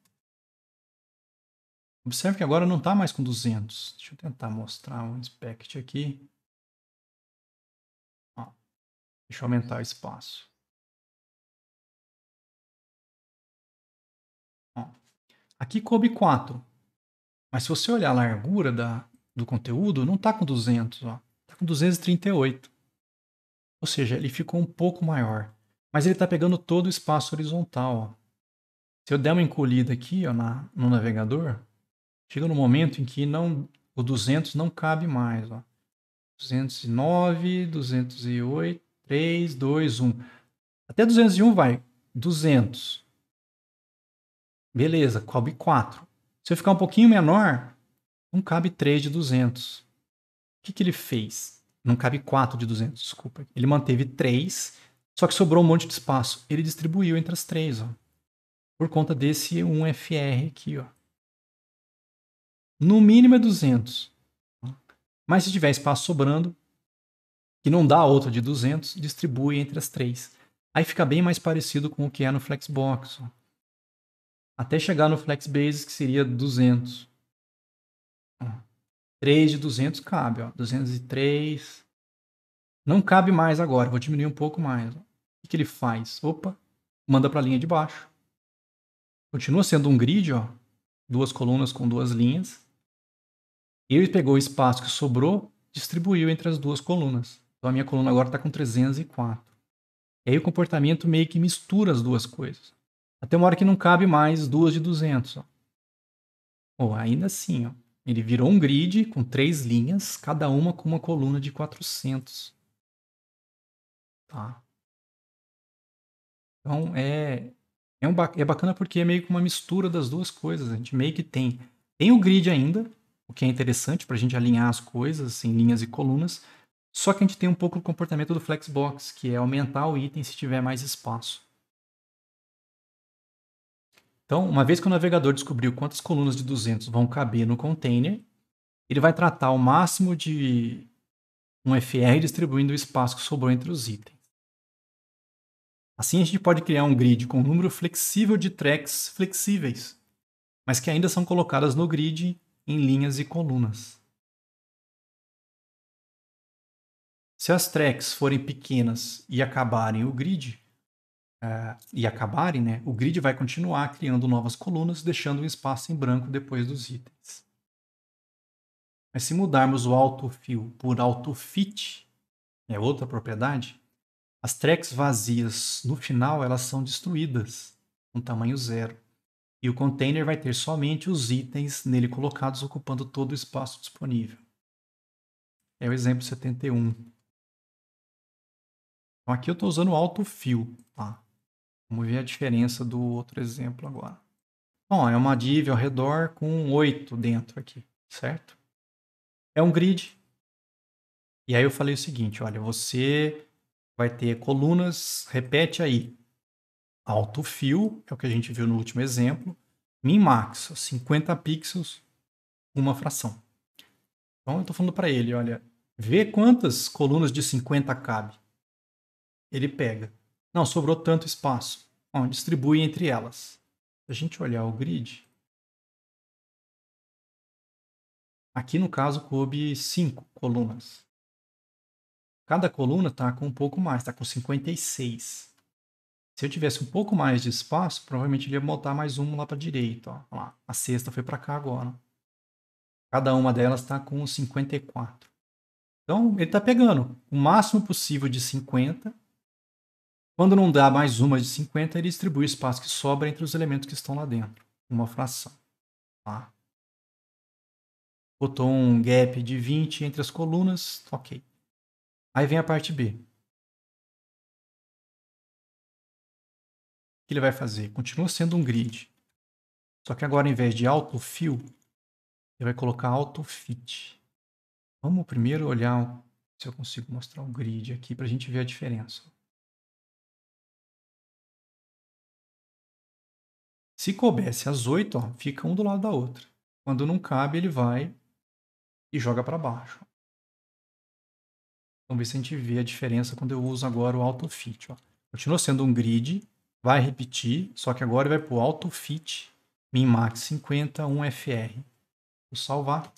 observe que agora não está mais com 200. Deixa eu tentar mostrar um inspect aqui. Ó, deixa eu aumentar o espaço. Ó, aqui coube 4. Mas se você olhar a largura do conteúdo, não está com 200. Está com 238. Ou seja, ele ficou um pouco maior. Mas ele está pegando todo o espaço horizontal. Ó. Se eu der uma encolhida aqui ó, no navegador, chega no momento em que o 200 não cabe mais. Ó. 209, 208, 3, 2, 1. Até 201 vai. 200. Beleza, cabe 4. Se eu ficar um pouquinho menor, não cabe 3 de 200. O que ele fez? Não cabe 4 de 200, desculpa. Ele manteve 3, só que sobrou um monte de espaço. Ele distribuiu entre as 3, ó, por conta desse 1FR aqui. Ó. No mínimo é 200. Mas se tiver espaço sobrando, que não dá outra de 200, distribui entre as 3. Aí fica bem mais parecido com o que é no Flexbox. Ó. Até chegar no FlexBase, que seria 200. Ó. 3 de 200 cabe. Ó. 203. Não cabe mais agora. Vou diminuir um pouco mais. Ó. O que ele faz? Opa, manda para a linha de baixo. Continua sendo um grid, ó. 2 colunas com 2 linhas. E ele pegou o espaço que sobrou, distribuiu entre as 2 colunas. Então a minha coluna agora está com 304. E aí o comportamento meio que mistura as duas coisas. Até uma hora que não cabe mais 2 de 200. Ó. Oh, ainda assim, ó, ele virou um grid com 3 linhas, cada uma com uma coluna de 400. Tá? Então é bacana porque é meio que uma mistura das duas coisas. A gente meio que tem o grid ainda, o que é interessante para a gente alinhar as coisas em linhas e colunas, só que a gente tem um pouco o comportamento do Flexbox, que é aumentar o item se tiver mais espaço. Então, uma vez que o navegador descobriu quantas colunas de 200 vão caber no container, ele vai tratar o máximo de um FR distribuindo o espaço que sobrou entre os itens. Assim, a gente pode criar um grid com um número flexível de tracks flexíveis, mas que ainda são colocadas no grid em linhas e colunas. Se as tracks forem pequenas e acabarem o grid, né, o grid vai continuar criando novas colunas, deixando um espaço em branco depois dos itens. Mas se mudarmos o autofill por autofit, é outra propriedade, as tracks vazias no final elas são destruídas com tamanho 0. E o container vai ter somente os itens nele colocados ocupando todo o espaço disponível. É o exemplo 71. Então aqui eu estou usando o autofill. Tá? Vamos ver a diferença do outro exemplo agora. Bom, é uma div ao redor com 8 dentro aqui, certo? É um grid. E aí eu falei o seguinte, olha, você vai ter colunas, repete aí. Autofill, é o que a gente viu no último exemplo. Min-max, 50 pixels, uma fração. Então eu estou falando para ele, olha, vê quantas colunas de 50 cabe. Ele pega. Não, sobrou tanto espaço. Bom, distribui entre elas. Se a gente olhar o grid, aqui no caso coube 5 colunas. Cada coluna está com um pouco mais, está com 56. Se eu tivesse um pouco mais de espaço, provavelmente ele ia botar mais um lá para a direita. Ó. Olha lá, a sexta foi para cá agora. Cada uma delas está com 54. Então, ele está pegando o máximo possível de 50. Quando não dá mais uma de 50, ele distribui o espaço que sobra entre os elementos que estão lá dentro. Uma fração. Tá? Botou um gap de 20 entre as colunas. Ok. Aí vem a parte B. O que ele vai fazer? Continua sendo um grid. Só que agora, ao invés de autofill, ele vai colocar autofit. Vamos primeiro olhar se eu consigo mostrar o grid aqui para a gente ver a diferença. Se coubesse as 8, ó, fica um do lado da outra. Quando não cabe, ele vai e joga para baixo. Vamos ver se a gente vê a diferença quando eu uso agora o autofit. Ó. Continua sendo um grid, vai repetir, só que agora vai para o autofit min-max 50, 1FR. Vou salvar.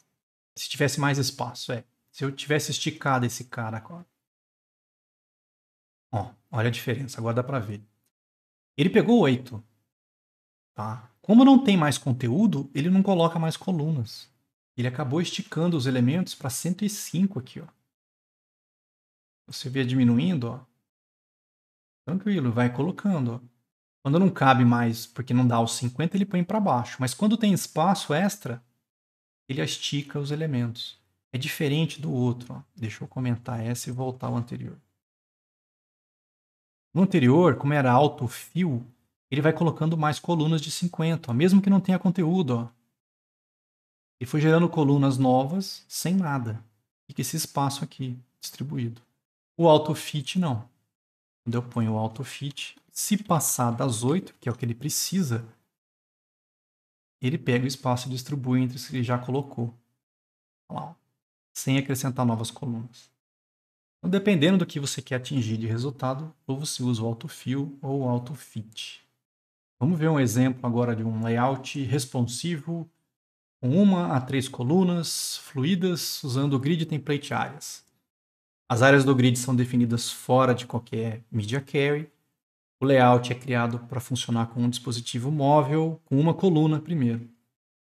Se tivesse mais espaço, Se eu tivesse esticado esse cara agora. Ó, olha a diferença, agora dá para ver. Ele pegou 8. Tá? Como não tem mais conteúdo, ele não coloca mais colunas. Ele acabou esticando os elementos para 105 aqui. Ó. Você vê diminuindo, ó. Tranquilo, vai colocando, ó. Quando não cabe mais, porque não dá os 50, ele põe para baixo. Mas quando tem espaço extra, ele estica os elementos. É diferente do outro, ó. Deixa eu comentar essa e voltar ao anterior. No anterior, como era alto fio, ele vai colocando mais colunas de 50, ó, mesmo que não tenha conteúdo, ó. Ele foi gerando colunas novas sem nada. Fica esse espaço aqui distribuído. O AutoFit não. Quando eu ponho o AutoFit, se passar das 8, que é o que ele precisa, ele pega o espaço e distribui entre os que ele já colocou. Olha lá, ó, sem acrescentar novas colunas. Então, dependendo do que você quer atingir de resultado, ou você usa o AutoFill ou o AutoFit. Vamos ver um exemplo agora de um layout responsivo com 1 a 3 colunas fluídas usando o Grid Template Áreas. As áreas do grid são definidas fora de qualquer Media Query. O layout é criado para funcionar com um dispositivo móvel com uma coluna primeiro.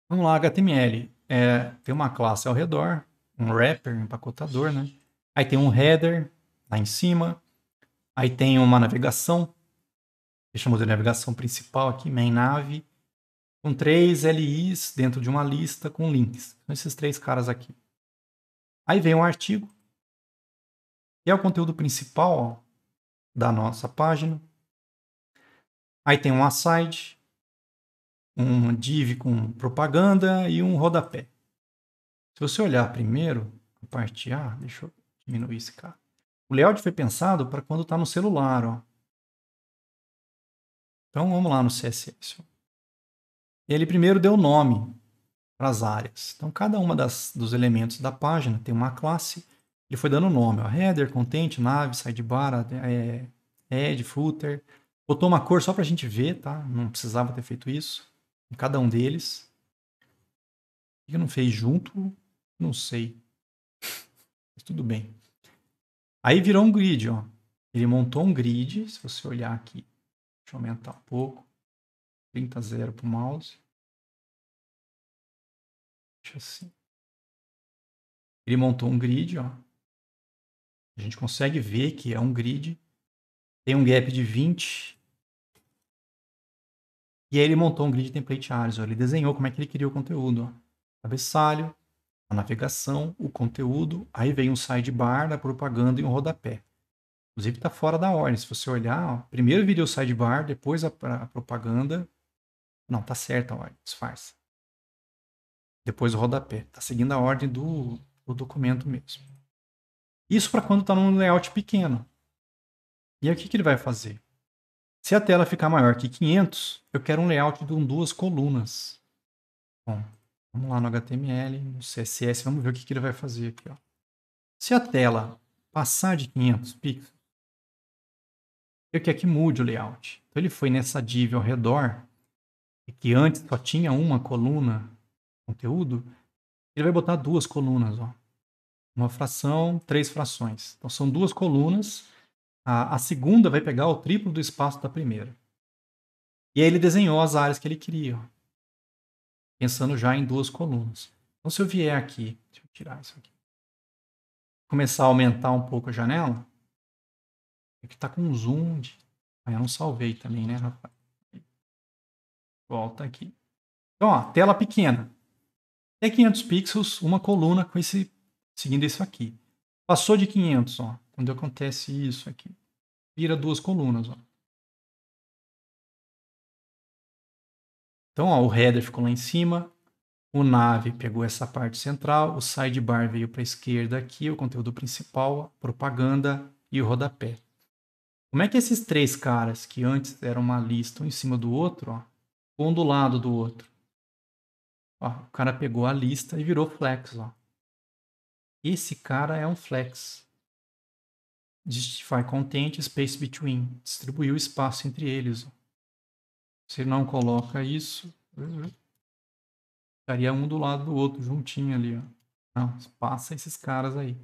Vamos lá, HTML. Tem uma classe ao redor, um wrapper, um empacotador, né? Aí tem um header lá em cima. Aí tem uma navegação. Chamamos de navegação principal aqui, main nav, com 3 LIs dentro de uma lista com links. São esses 3 caras aqui. Aí vem um artigo, que é o conteúdo principal, ó, da nossa página. Aí tem um aside, um div com propaganda e um rodapé. Se você olhar primeiro, a parte A, deixa eu diminuir esse cara. O layout foi pensado para quando está no celular, ó. Então vamos lá no CSS. Ó. Ele primeiro deu nome para as áreas. Então cada uma dos elementos da página tem uma classe. Ele foi dando nome, ó, header, content, nav, sidebar, head, footer. Botou uma cor só para a gente ver, tá? Não precisava ter feito isso. Em cada um deles. Por que não fez junto? Não sei. Mas tudo bem. Aí virou um grid, ó. Ele montou um grid. Se você olhar aqui, deixa eu aumentar um pouco. 30,0 para o mouse. Deixa assim. Ele montou um grid, ó. A gente consegue ver que é um grid. Tem um gap de 20. E aí ele montou um grid template áreas. Ó. Ele desenhou como é que ele queria o conteúdo. Ó. Cabeçalho, a navegação, o conteúdo. Aí vem um sidebar da propaganda e um rodapé. Inclusive está fora da ordem. Se você olhar, ó, primeiro viria o sidebar, depois a propaganda. Não, tá certa a ordem, disfarça. Depois o rodapé. Está seguindo a ordem do documento mesmo. Isso para quando está num layout pequeno. E aí o que ele vai fazer? Se a tela ficar maior que 500, eu quero um layout com 2 colunas. Bom, vamos lá no HTML, no CSS, vamos ver o que ele vai fazer aqui. Ó. Se a tela passar de 500 pixels, eu quero que mude o layout. Então ele foi nessa div ao redor, que antes só tinha uma coluna conteúdo, ele vai botar 2 colunas. Ó. Uma fração, 3 frações. Então são 2 colunas. A segunda vai pegar o triplo do espaço da primeira. E aí ele desenhou as áreas que ele queria. Ó. Pensando já em 2 colunas. Então, se eu vier aqui, deixa eu tirar isso aqui, começar a aumentar um pouco a janela, é que está com um zoom de... Ah, eu não salvei também, né, rapaz? Volta aqui. Então, ó, tela pequena. Até 500 pixels, uma coluna com esse, seguindo isso aqui. Passou de 500, ó, quando acontece isso aqui, vira 2 colunas, ó. Então, ó, o header ficou lá em cima, o nav pegou essa parte central, o sidebar veio para a esquerda aqui, o conteúdo principal, a propaganda e o rodapé. Como é que esses 3 caras, que antes eram uma lista um em cima do outro, ó, um do lado do outro? Ó, o cara pegou a lista e virou flex. Ó. Esse cara é um flex. Justify content, space between. Distribuiu espaço entre eles. Ó. Se não coloca isso, ficaria um do lado do outro, juntinho ali. Ó. Não, passa esses caras aí.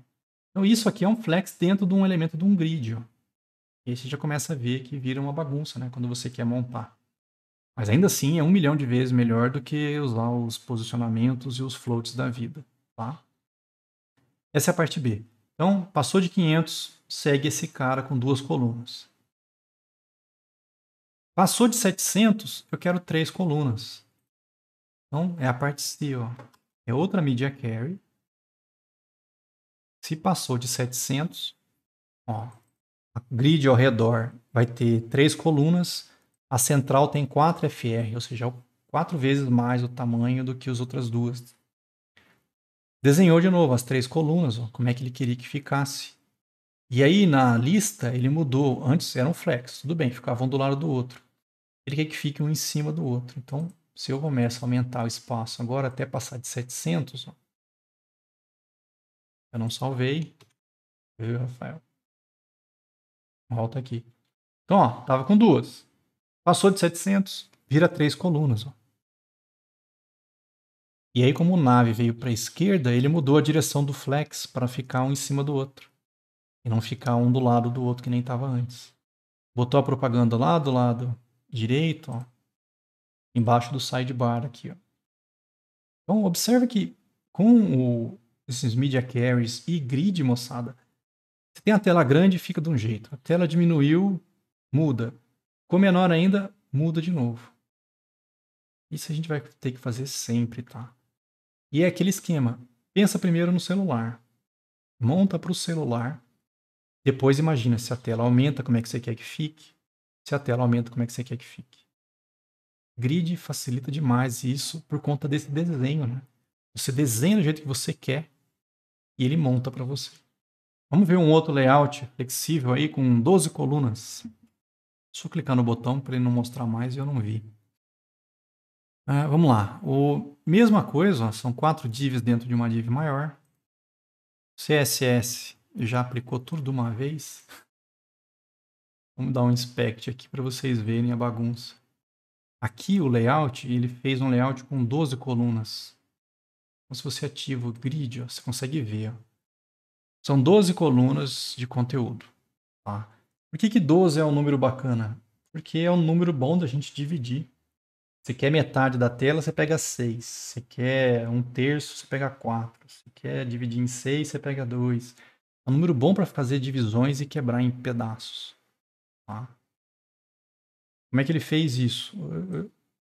Então isso aqui é um flex dentro de um elemento de um grid. Ó. E aí você já começa a ver que vira uma bagunça, né? Quando você quer montar. Mas ainda assim é 1 milhão de vezes melhor do que usar os posicionamentos e os floats da vida. Tá? Essa é a parte B. Então, passou de 500, segue esse cara com 2 colunas. Passou de 700, eu quero 3 colunas. Então, é a parte C, ó. É outra media carry. Se passou de 700, ó, a grid ao redor vai ter 3 colunas. A central tem 4 FR, ou seja, 4 vezes mais o tamanho do que as outras duas. Desenhou de novo as 3 colunas, ó, como é que ele queria que ficasse. E aí na lista ele mudou. Antes eram flex, tudo bem, ficavam um do lado do outro. Ele quer que fique um em cima do outro. Então, se eu começo a aumentar o espaço agora até passar de 700, ó, eu não salvei. Viu, Rafael? Volta aqui. Então, ó, tava com 2. Passou de 700, vira 3 colunas, ó. E aí, como o nave veio para a esquerda, ele mudou a direção do flex para ficar um em cima do outro. E não ficar um do lado do outro que nem estava antes. Botou a propaganda lá do lado direito, ó, embaixo do sidebar aqui, ó. Então, observa que com esses media carries e grid, moçada, você tem a tela grande, fica de um jeito. A tela diminuiu, muda. Ficou menor ainda, muda de novo. Isso a gente vai ter que fazer sempre, tá? E é aquele esquema. Pensa primeiro no celular. Monta para o celular. Depois imagina se a tela aumenta, como é que você quer que fique. Se a tela aumenta, como é que você quer que fique. Grid facilita demais isso por conta desse desenho, né? Você desenha do jeito que você quer e ele monta para você. Vamos ver um outro layout flexível aí com 12 colunas. Deixa eu clicar no botão para ele não mostrar mais e eu não vi. Vamos lá. Mesma coisa, ó, são 4 divs dentro de uma div maior. CSS já aplicou tudo de uma vez. Vamos dar um inspect aqui para vocês verem a bagunça. Aqui o layout, ele fez um layout com 12 colunas. Então, se você ativa o grid, ó, você consegue ver. Ó. São 12 colunas de conteúdo. Tá? Por que 12 é um número bacana? Porque é um número bom da gente dividir. Você quer metade da tela, você pega 6. Você quer um terço, você pega 4. Você quer dividir em 6, você pega 2. É um número bom para fazer divisões e quebrar em pedaços. Tá? Como é que ele fez isso?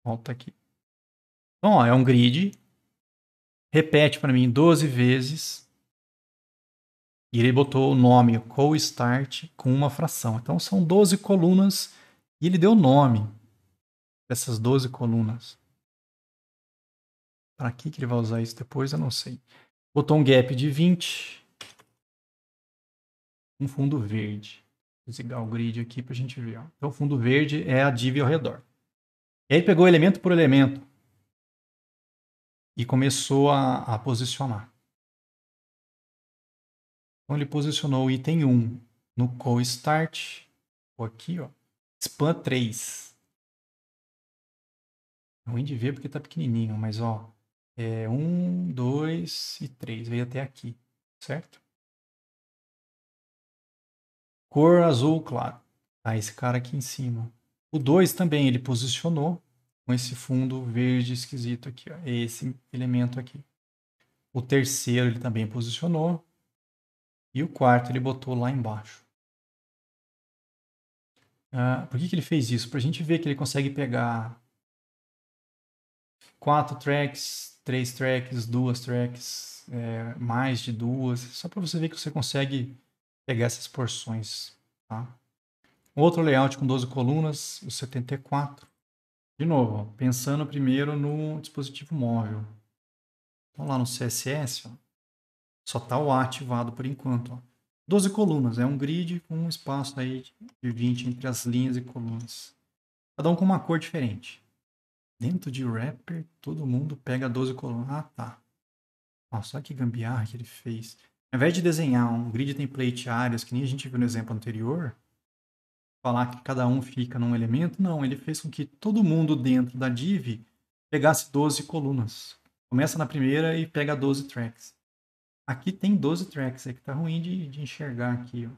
Volta aqui. Então, ó, é um grid. Repete para mim 12 vezes. E ele botou o nome co-start com uma fração. Então, são 12 colunas e ele deu nome dessas 12 colunas. Para que ele vai usar isso depois, eu não sei. Botou um gap de 20. Um fundo verde. Vou desligar o grid aqui para a gente ver. Ó. Então, o fundo verde é a div ao redor. E aí ele pegou elemento por elemento e começou a posicionar. Então, ele posicionou o item 1 no co-start. Aqui, ó. Span 3. É ruim de ver porque está pequenininho, mas ó. 1, 2 e 3. Veio até aqui, certo? Cor azul claro. Tá, esse cara aqui em cima. O 2 também ele posicionou com esse fundo verde esquisito aqui, ó, esse elemento aqui. O terceiro ele também posicionou. E o quarto ele botou lá embaixo. Por que ele fez isso? Para a gente ver que ele consegue pegar 4 tracks, 3 tracks, 2 tracks, mais de 2. Só para você ver que você consegue pegar essas porções. Tá? Outro layout com 12 colunas, o 74. De novo, ó, pensando primeiro no dispositivo móvel. Então lá no CSS, ó, só está o A ativado por enquanto. Ó. 12 colunas, é um grid com um espaço aí de 20 entre as linhas e colunas. Cada um com uma cor diferente. Dentro de wrapper, todo mundo pega 12 colunas. Ah, tá. Nossa, olha que gambiarra que ele fez. Ao invés de desenhar um grid template áreas, que nem a gente viu no exemplo anterior, falar que cada um fica num elemento, não, ele fez com que todo mundo dentro da div pegasse 12 colunas. Começa na primeira e pega 12 tracks. Aqui tem 12 tracks, é que tá ruim de enxergar aqui. Ó.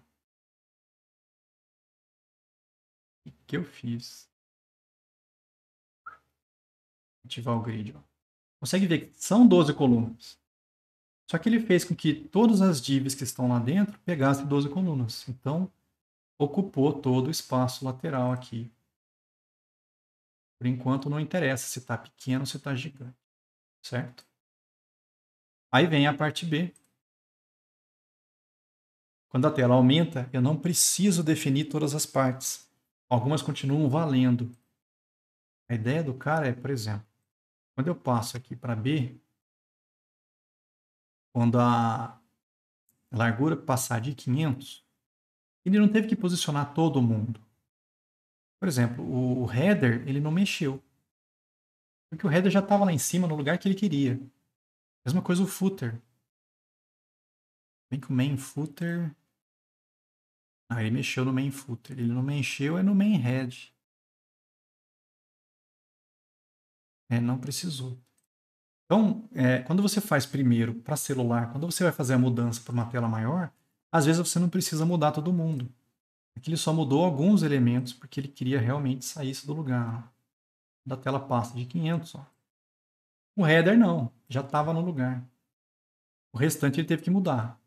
O que eu fiz? Ativar o grid. Ó. Consegue ver que são 12 colunas. Só que ele fez com que todas as divs que estão lá dentro pegassem 12 colunas. Então, ocupou todo o espaço lateral aqui. Por enquanto, não interessa se está pequeno ou se está gigante. Certo? Aí vem a parte B. Quando a tela aumenta, eu não preciso definir todas as partes. Algumas continuam valendo. A ideia do cara é, por exemplo, quando eu passo aqui para B, quando a largura passar de 500, ele não teve que posicionar todo mundo. Por exemplo, o header, ele não mexeu. Porque o header já estava lá em cima, no lugar que ele queria. Mesma coisa o footer. Bem que o main footer... Ah, ele mexeu no main footer. Ele não mexeu é no main head. Não precisou. Então, quando você faz primeiro para celular, quando você vai fazer a mudança para uma tela maior, às vezes você não precisa mudar todo mundo. Aqui ele só mudou alguns elementos porque ele queria realmente sair isso do lugar. Da tela passa de 500. Ó. O header não, já estava no lugar. O restante ele teve que mudar.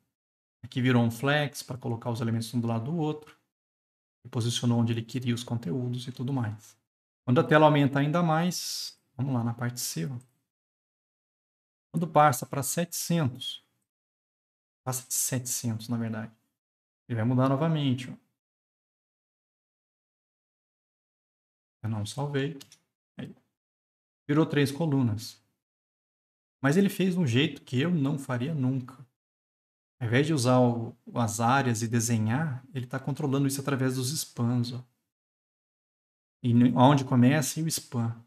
Aqui virou um flex para colocar os elementos um do lado do outro. E posicionou onde ele queria os conteúdos e tudo mais. Quando a tela aumenta ainda mais, vamos lá na parte C. Ó. Quando passa para 700, passa de 700 na verdade, ele vai mudar novamente. Ó. Eu não salvei. Aí. Virou 3 colunas. Mas ele fez de um jeito que eu não faria nunca. Ao invés de usar as áreas e desenhar, ele está controlando isso através dos spans. Ó. E onde começa o spam.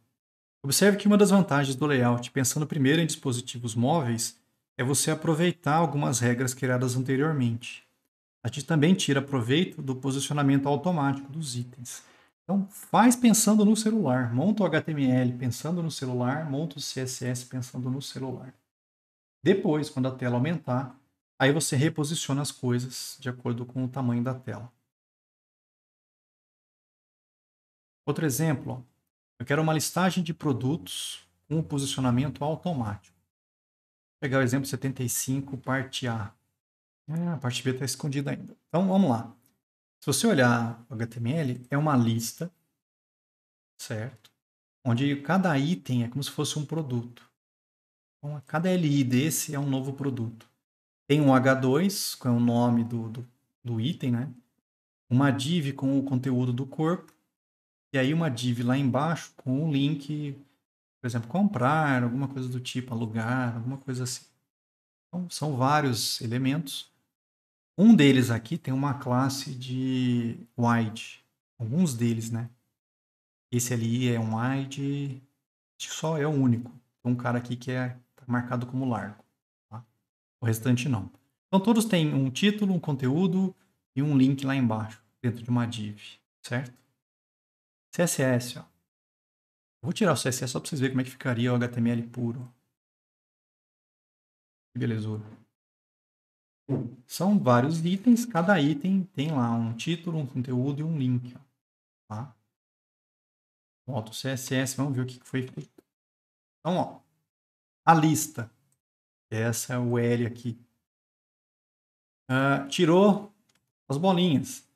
Observe que uma das vantagens do layout, pensando primeiro em dispositivos móveis, é você aproveitar algumas regras criadas anteriormente. A gente também tira proveito do posicionamento automático dos itens. Então, faz pensando no celular. Monta o HTML pensando no celular, monta o CSS pensando no celular. Depois, quando a tela aumentar, aí você reposiciona as coisas de acordo com o tamanho da tela. Outro exemplo, ó. Eu quero uma listagem de produtos com posicionamento automático. Vou pegar o exemplo 75, parte A. A parte B está escondida ainda. Então, vamos lá. Se você olhar o HTML, é uma lista, certo? Onde cada item é como se fosse um produto. Então, cada LI desse é um novo produto. Tem um H2, que é o nome do item, né? Uma div com o conteúdo do corpo. E aí uma div lá embaixo com um link, por exemplo, comprar, alguma coisa do tipo, alugar, alguma coisa assim. Então, são vários elementos. Um deles aqui tem uma classe de wide. Alguns deles, né? Esse ali é um wide, acho que só é o único. Tem um cara aqui que tá marcado como largo. Tá? O restante não. Então todos têm um título, um conteúdo e um link lá embaixo, dentro de uma div, certo? CSS, ó. Vou tirar o CSS só para vocês verem como é que ficaria o HTML puro. Que belezura. São vários itens, cada item tem lá um título, um conteúdo e um link. Tá? Volta o CSS, vamos ver o que foi feito. Então, ó, a lista. Essa é o L aqui. Tirou as bolinhas.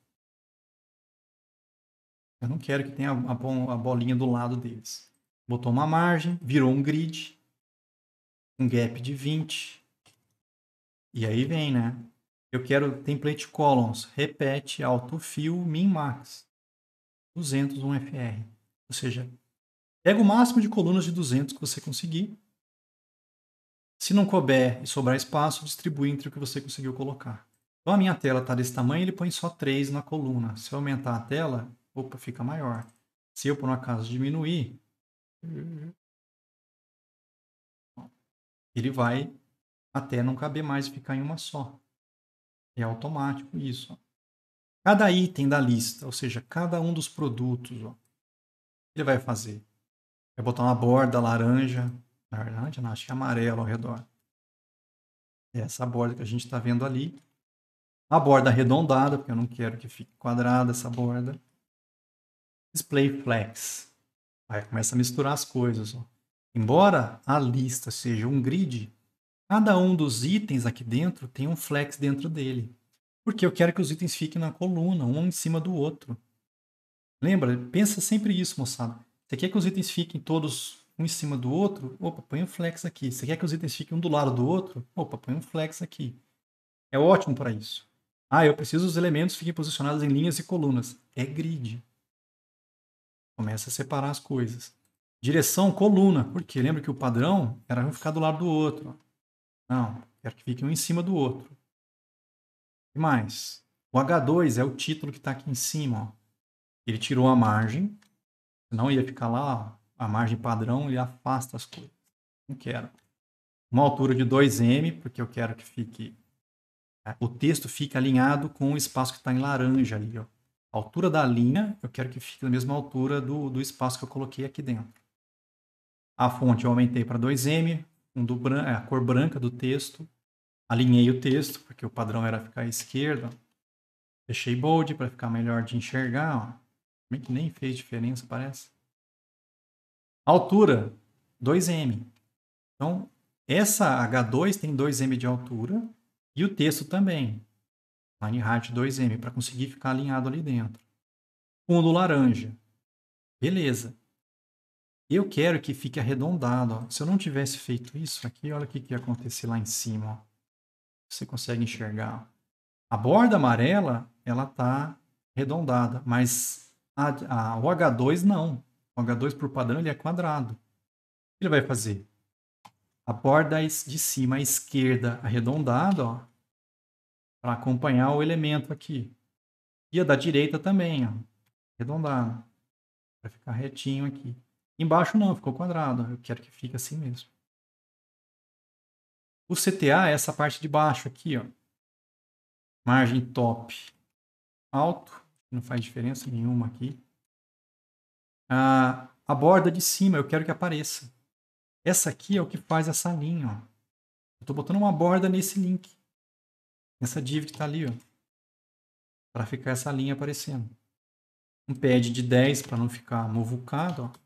Eu não quero que tenha a bolinha do lado deles. Botou uma margem, virou um grid, um gap de 20. E aí vem, né? Eu quero template columns, repete, autofill, min max. 200, um FR. Ou seja, pega o máximo de colunas de 200 que você conseguir. Se não couber e sobrar espaço, distribui entre o que você conseguiu colocar. Então a minha tela está desse tamanho, ele põe só 3 na coluna. Se eu aumentar a tela, opa, fica maior. Se eu, por um acaso, diminuir, ele vai até não caber mais e ficar em uma só. É automático isso. Ó. Cada item da lista, ou seja, cada um dos produtos, ó, ele vai fazer. Vai botar uma borda laranja. Laranja, não, acho que é amarelo ao redor. É essa borda que a gente está vendo ali. A borda arredondada, porque eu não quero que fique quadrada essa borda. Display flex. Aí começa a misturar as coisas. Ó. Embora a lista seja um grid, Cada um dos itens aqui dentro tem um flex dentro dele. Porque eu quero que os itens fiquem na coluna, um em cima do outro. Lembra? Pensa sempre isso, moçada. Você quer que os itens fiquem todos um em cima do outro? Opa, põe um flex aqui. Você quer que os itens fiquem um do lado do outro? Opa, põe um flex aqui. É ótimo para isso. Ah, eu preciso que os elementos fiquem posicionados em linhas e colunas. É grid. Começa a separar as coisas. Direção, coluna. Por quê? Lembra que o padrão era um ficar do lado do outro. Não, quero que fique um em cima do outro. O que mais? O H2 é o título que está aqui em cima. Ó. Ele tirou a margem, senão ia ficar lá a margem padrão e afasta as coisas. Não quero. Uma altura de 2m, porque eu quero que fique o texto fique alinhado com o espaço que está em laranja ali. Ó. A altura da linha, eu quero que fique na mesma altura do espaço que eu coloquei aqui dentro. A fonte eu aumentei para 2m, a cor branca do texto. Alinhei o texto, porque o padrão era ficar à esquerda. Deixei bold para ficar melhor de enxergar. Ó. Meio que nem fez diferença, parece. Altura, 2m. Então, essa H2 tem 2m de altura e o texto também. Line height 2m, para conseguir ficar alinhado ali dentro. Fundo laranja. Beleza. Eu quero que fique arredondado. Ó. Se eu não tivesse feito isso aqui, olha o que ia acontecer lá em cima. Ó. Você consegue enxergar. A borda amarela, ela está arredondada, mas o H2 não. O H2, por padrão, ele é quadrado. O que ele vai fazer? A borda de cima à esquerda arredondada, para acompanhar o elemento aqui. E a da direita também, ó, arredondada, para ficar retinho aqui. Embaixo não, ficou quadrado. Eu quero que fique assim mesmo. O CTA é essa parte de baixo aqui, ó. Margem top alto, não faz diferença nenhuma aqui. A borda de cima eu quero que apareça. Essa aqui é o que faz essa linha, ó. Eu estou botando uma borda nesse link. Nessa div que está ali, ó. Para ficar essa linha aparecendo. Um pad de 10 para não ficar muvucado, ó.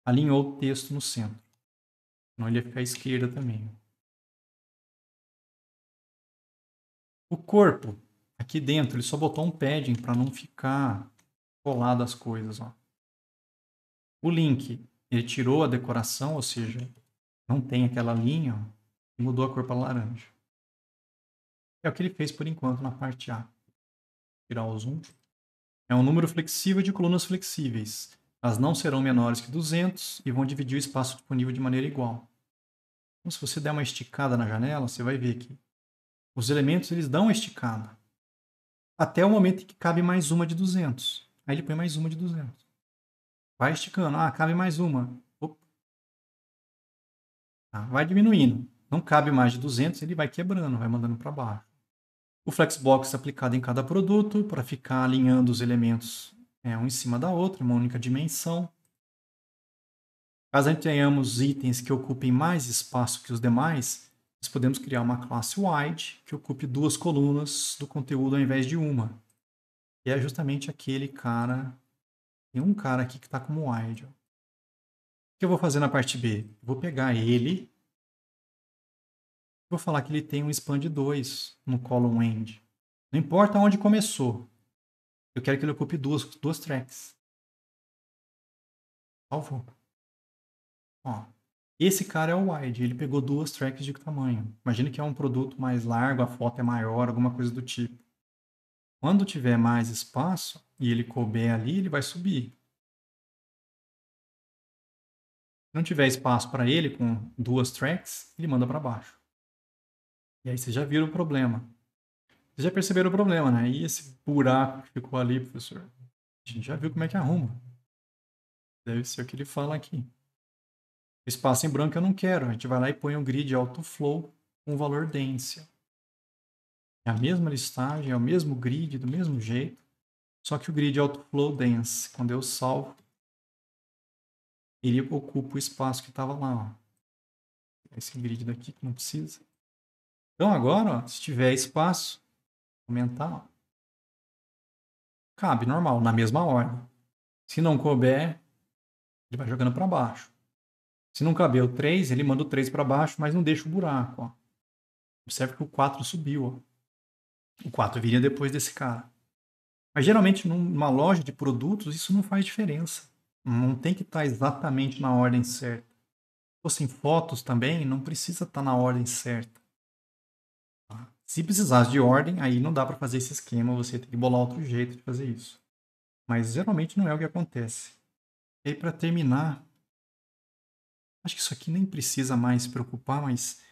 Alinhou o texto no centro. Senão ele ia ficar à esquerda também. O corpo, aqui dentro, ele só botou um padding para não ficar colado as coisas. Ó. O link, ele tirou a decoração, ou seja, não tem aquela linha, ó, e mudou a cor para laranja. É o que ele fez por enquanto na parte A. Vou tirar o zoom. É um número flexível de colunas flexíveis. Elas não serão menores que 200 e vão dividir o espaço disponível de maneira igual. Então, se você der uma esticada na janela, você vai ver que os elementos eles dão uma esticada. Até o momento em que cabe mais uma de 200. Aí ele põe mais uma de 200. Vai esticando. Ah, cabe mais uma. Tá? Vai diminuindo. Não cabe mais de 200, ele vai quebrando, vai mandando para baixo. O Flexbox é aplicado em cada produto para ficar alinhando os elementos um em cima da outra, uma única dimensão. Caso a gente tenhamos itens que ocupem mais espaço que os demais, nós podemos criar uma classe wide que ocupe 2 colunas do conteúdo ao invés de uma. E é justamente aquele cara. Tem um cara aqui que está como wide. O que eu vou fazer na parte B? Vou pegar ele. Vou falar que ele tem um span de 2 no column end. Não importa onde começou. Eu quero que ele ocupe duas tracks. Salvou. Ó, esse cara é o wide. Ele pegou 2 tracks de tamanho. Imagina que é um produto mais largo, a foto é maior, alguma coisa do tipo. Quando tiver mais espaço e ele couber ali, ele vai subir. Se não tiver espaço para ele com 2 tracks, ele manda para baixo. E aí vocês já viram o problema. Vocês já perceberam o problema, né? E esse buraco que ficou ali, professor? A gente já viu como é que arruma. Deve ser o que ele fala aqui. Espaço em branco eu não quero. A gente vai lá e põe um grid autoflow com valor dense. É a mesma listagem, é o mesmo grid, do mesmo jeito. Só que o grid autoflow dense, quando eu salvo, ele ocupa o espaço que estava lá. Ó. Esse grid daqui que não precisa. Então agora, ó, se tiver espaço, aumentar, ó, cabe normal, na mesma ordem. Se não couber, ele vai jogando para baixo. Se não caber o 3, ele manda o 3 para baixo, mas não deixa o buraco, ó. Observe que o 4 subiu, ó. O 4 viria depois desse cara. Mas geralmente numa loja de produtos isso não faz diferença. Não tem que estar exatamente na ordem certa. Se fossem fotos também, não precisa estar na ordem certa. Tá? Se precisasse de ordem, aí não dá para fazer esse esquema, você tem que bolar outro jeito de fazer isso. Mas geralmente não é o que acontece. E aí, para terminar, acho que isso aqui nem precisa mais se preocupar, mas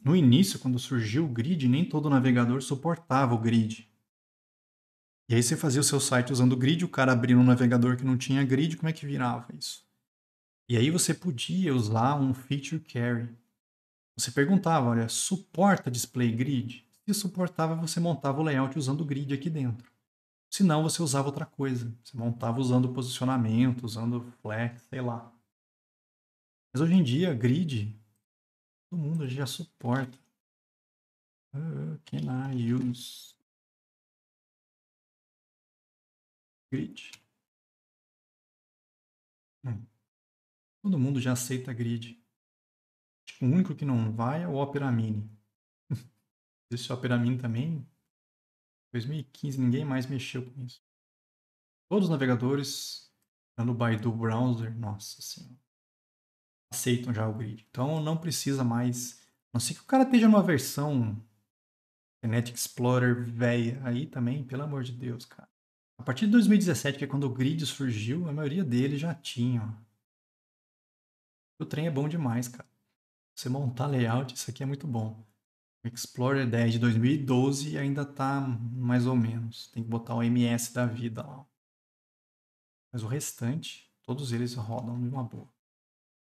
no início, quando surgiu o grid, nem todo navegador suportava o grid. E aí você fazia o seu site usando o grid, o cara abrindo um navegador que não tinha grid, como é que virava isso? E aí você podia usar um feature carry. Você perguntava, olha, suporta display grid? Se suportava, você montava o layout usando o grid aqui dentro. Se não, você usava outra coisa. Você montava usando posicionamento, usando flex, sei lá. Mas hoje em dia, grid, todo mundo já suporta. Can I use grid? Todo mundo já aceita grid. O único que não vai é o Opera Mini. Esse Opera Mini também, 2015, ninguém mais mexeu com isso. Todos os navegadores no Baidu Browser, nossa senhora, aceitam já o grid. Então não precisa mais. A não ser que o cara esteja numa versão Internet Explorer velha aí também, pelo amor de Deus, cara. A partir de 2017, que é quando o grid surgiu, a maioria deles já tinha. O trem é bom demais, cara. Você montar layout, isso aqui é muito bom. O Explorer 10 de 2012 ainda tá mais ou menos. Tem que botar o MS da vida lá. Mas o restante, todos eles rodam de uma boa.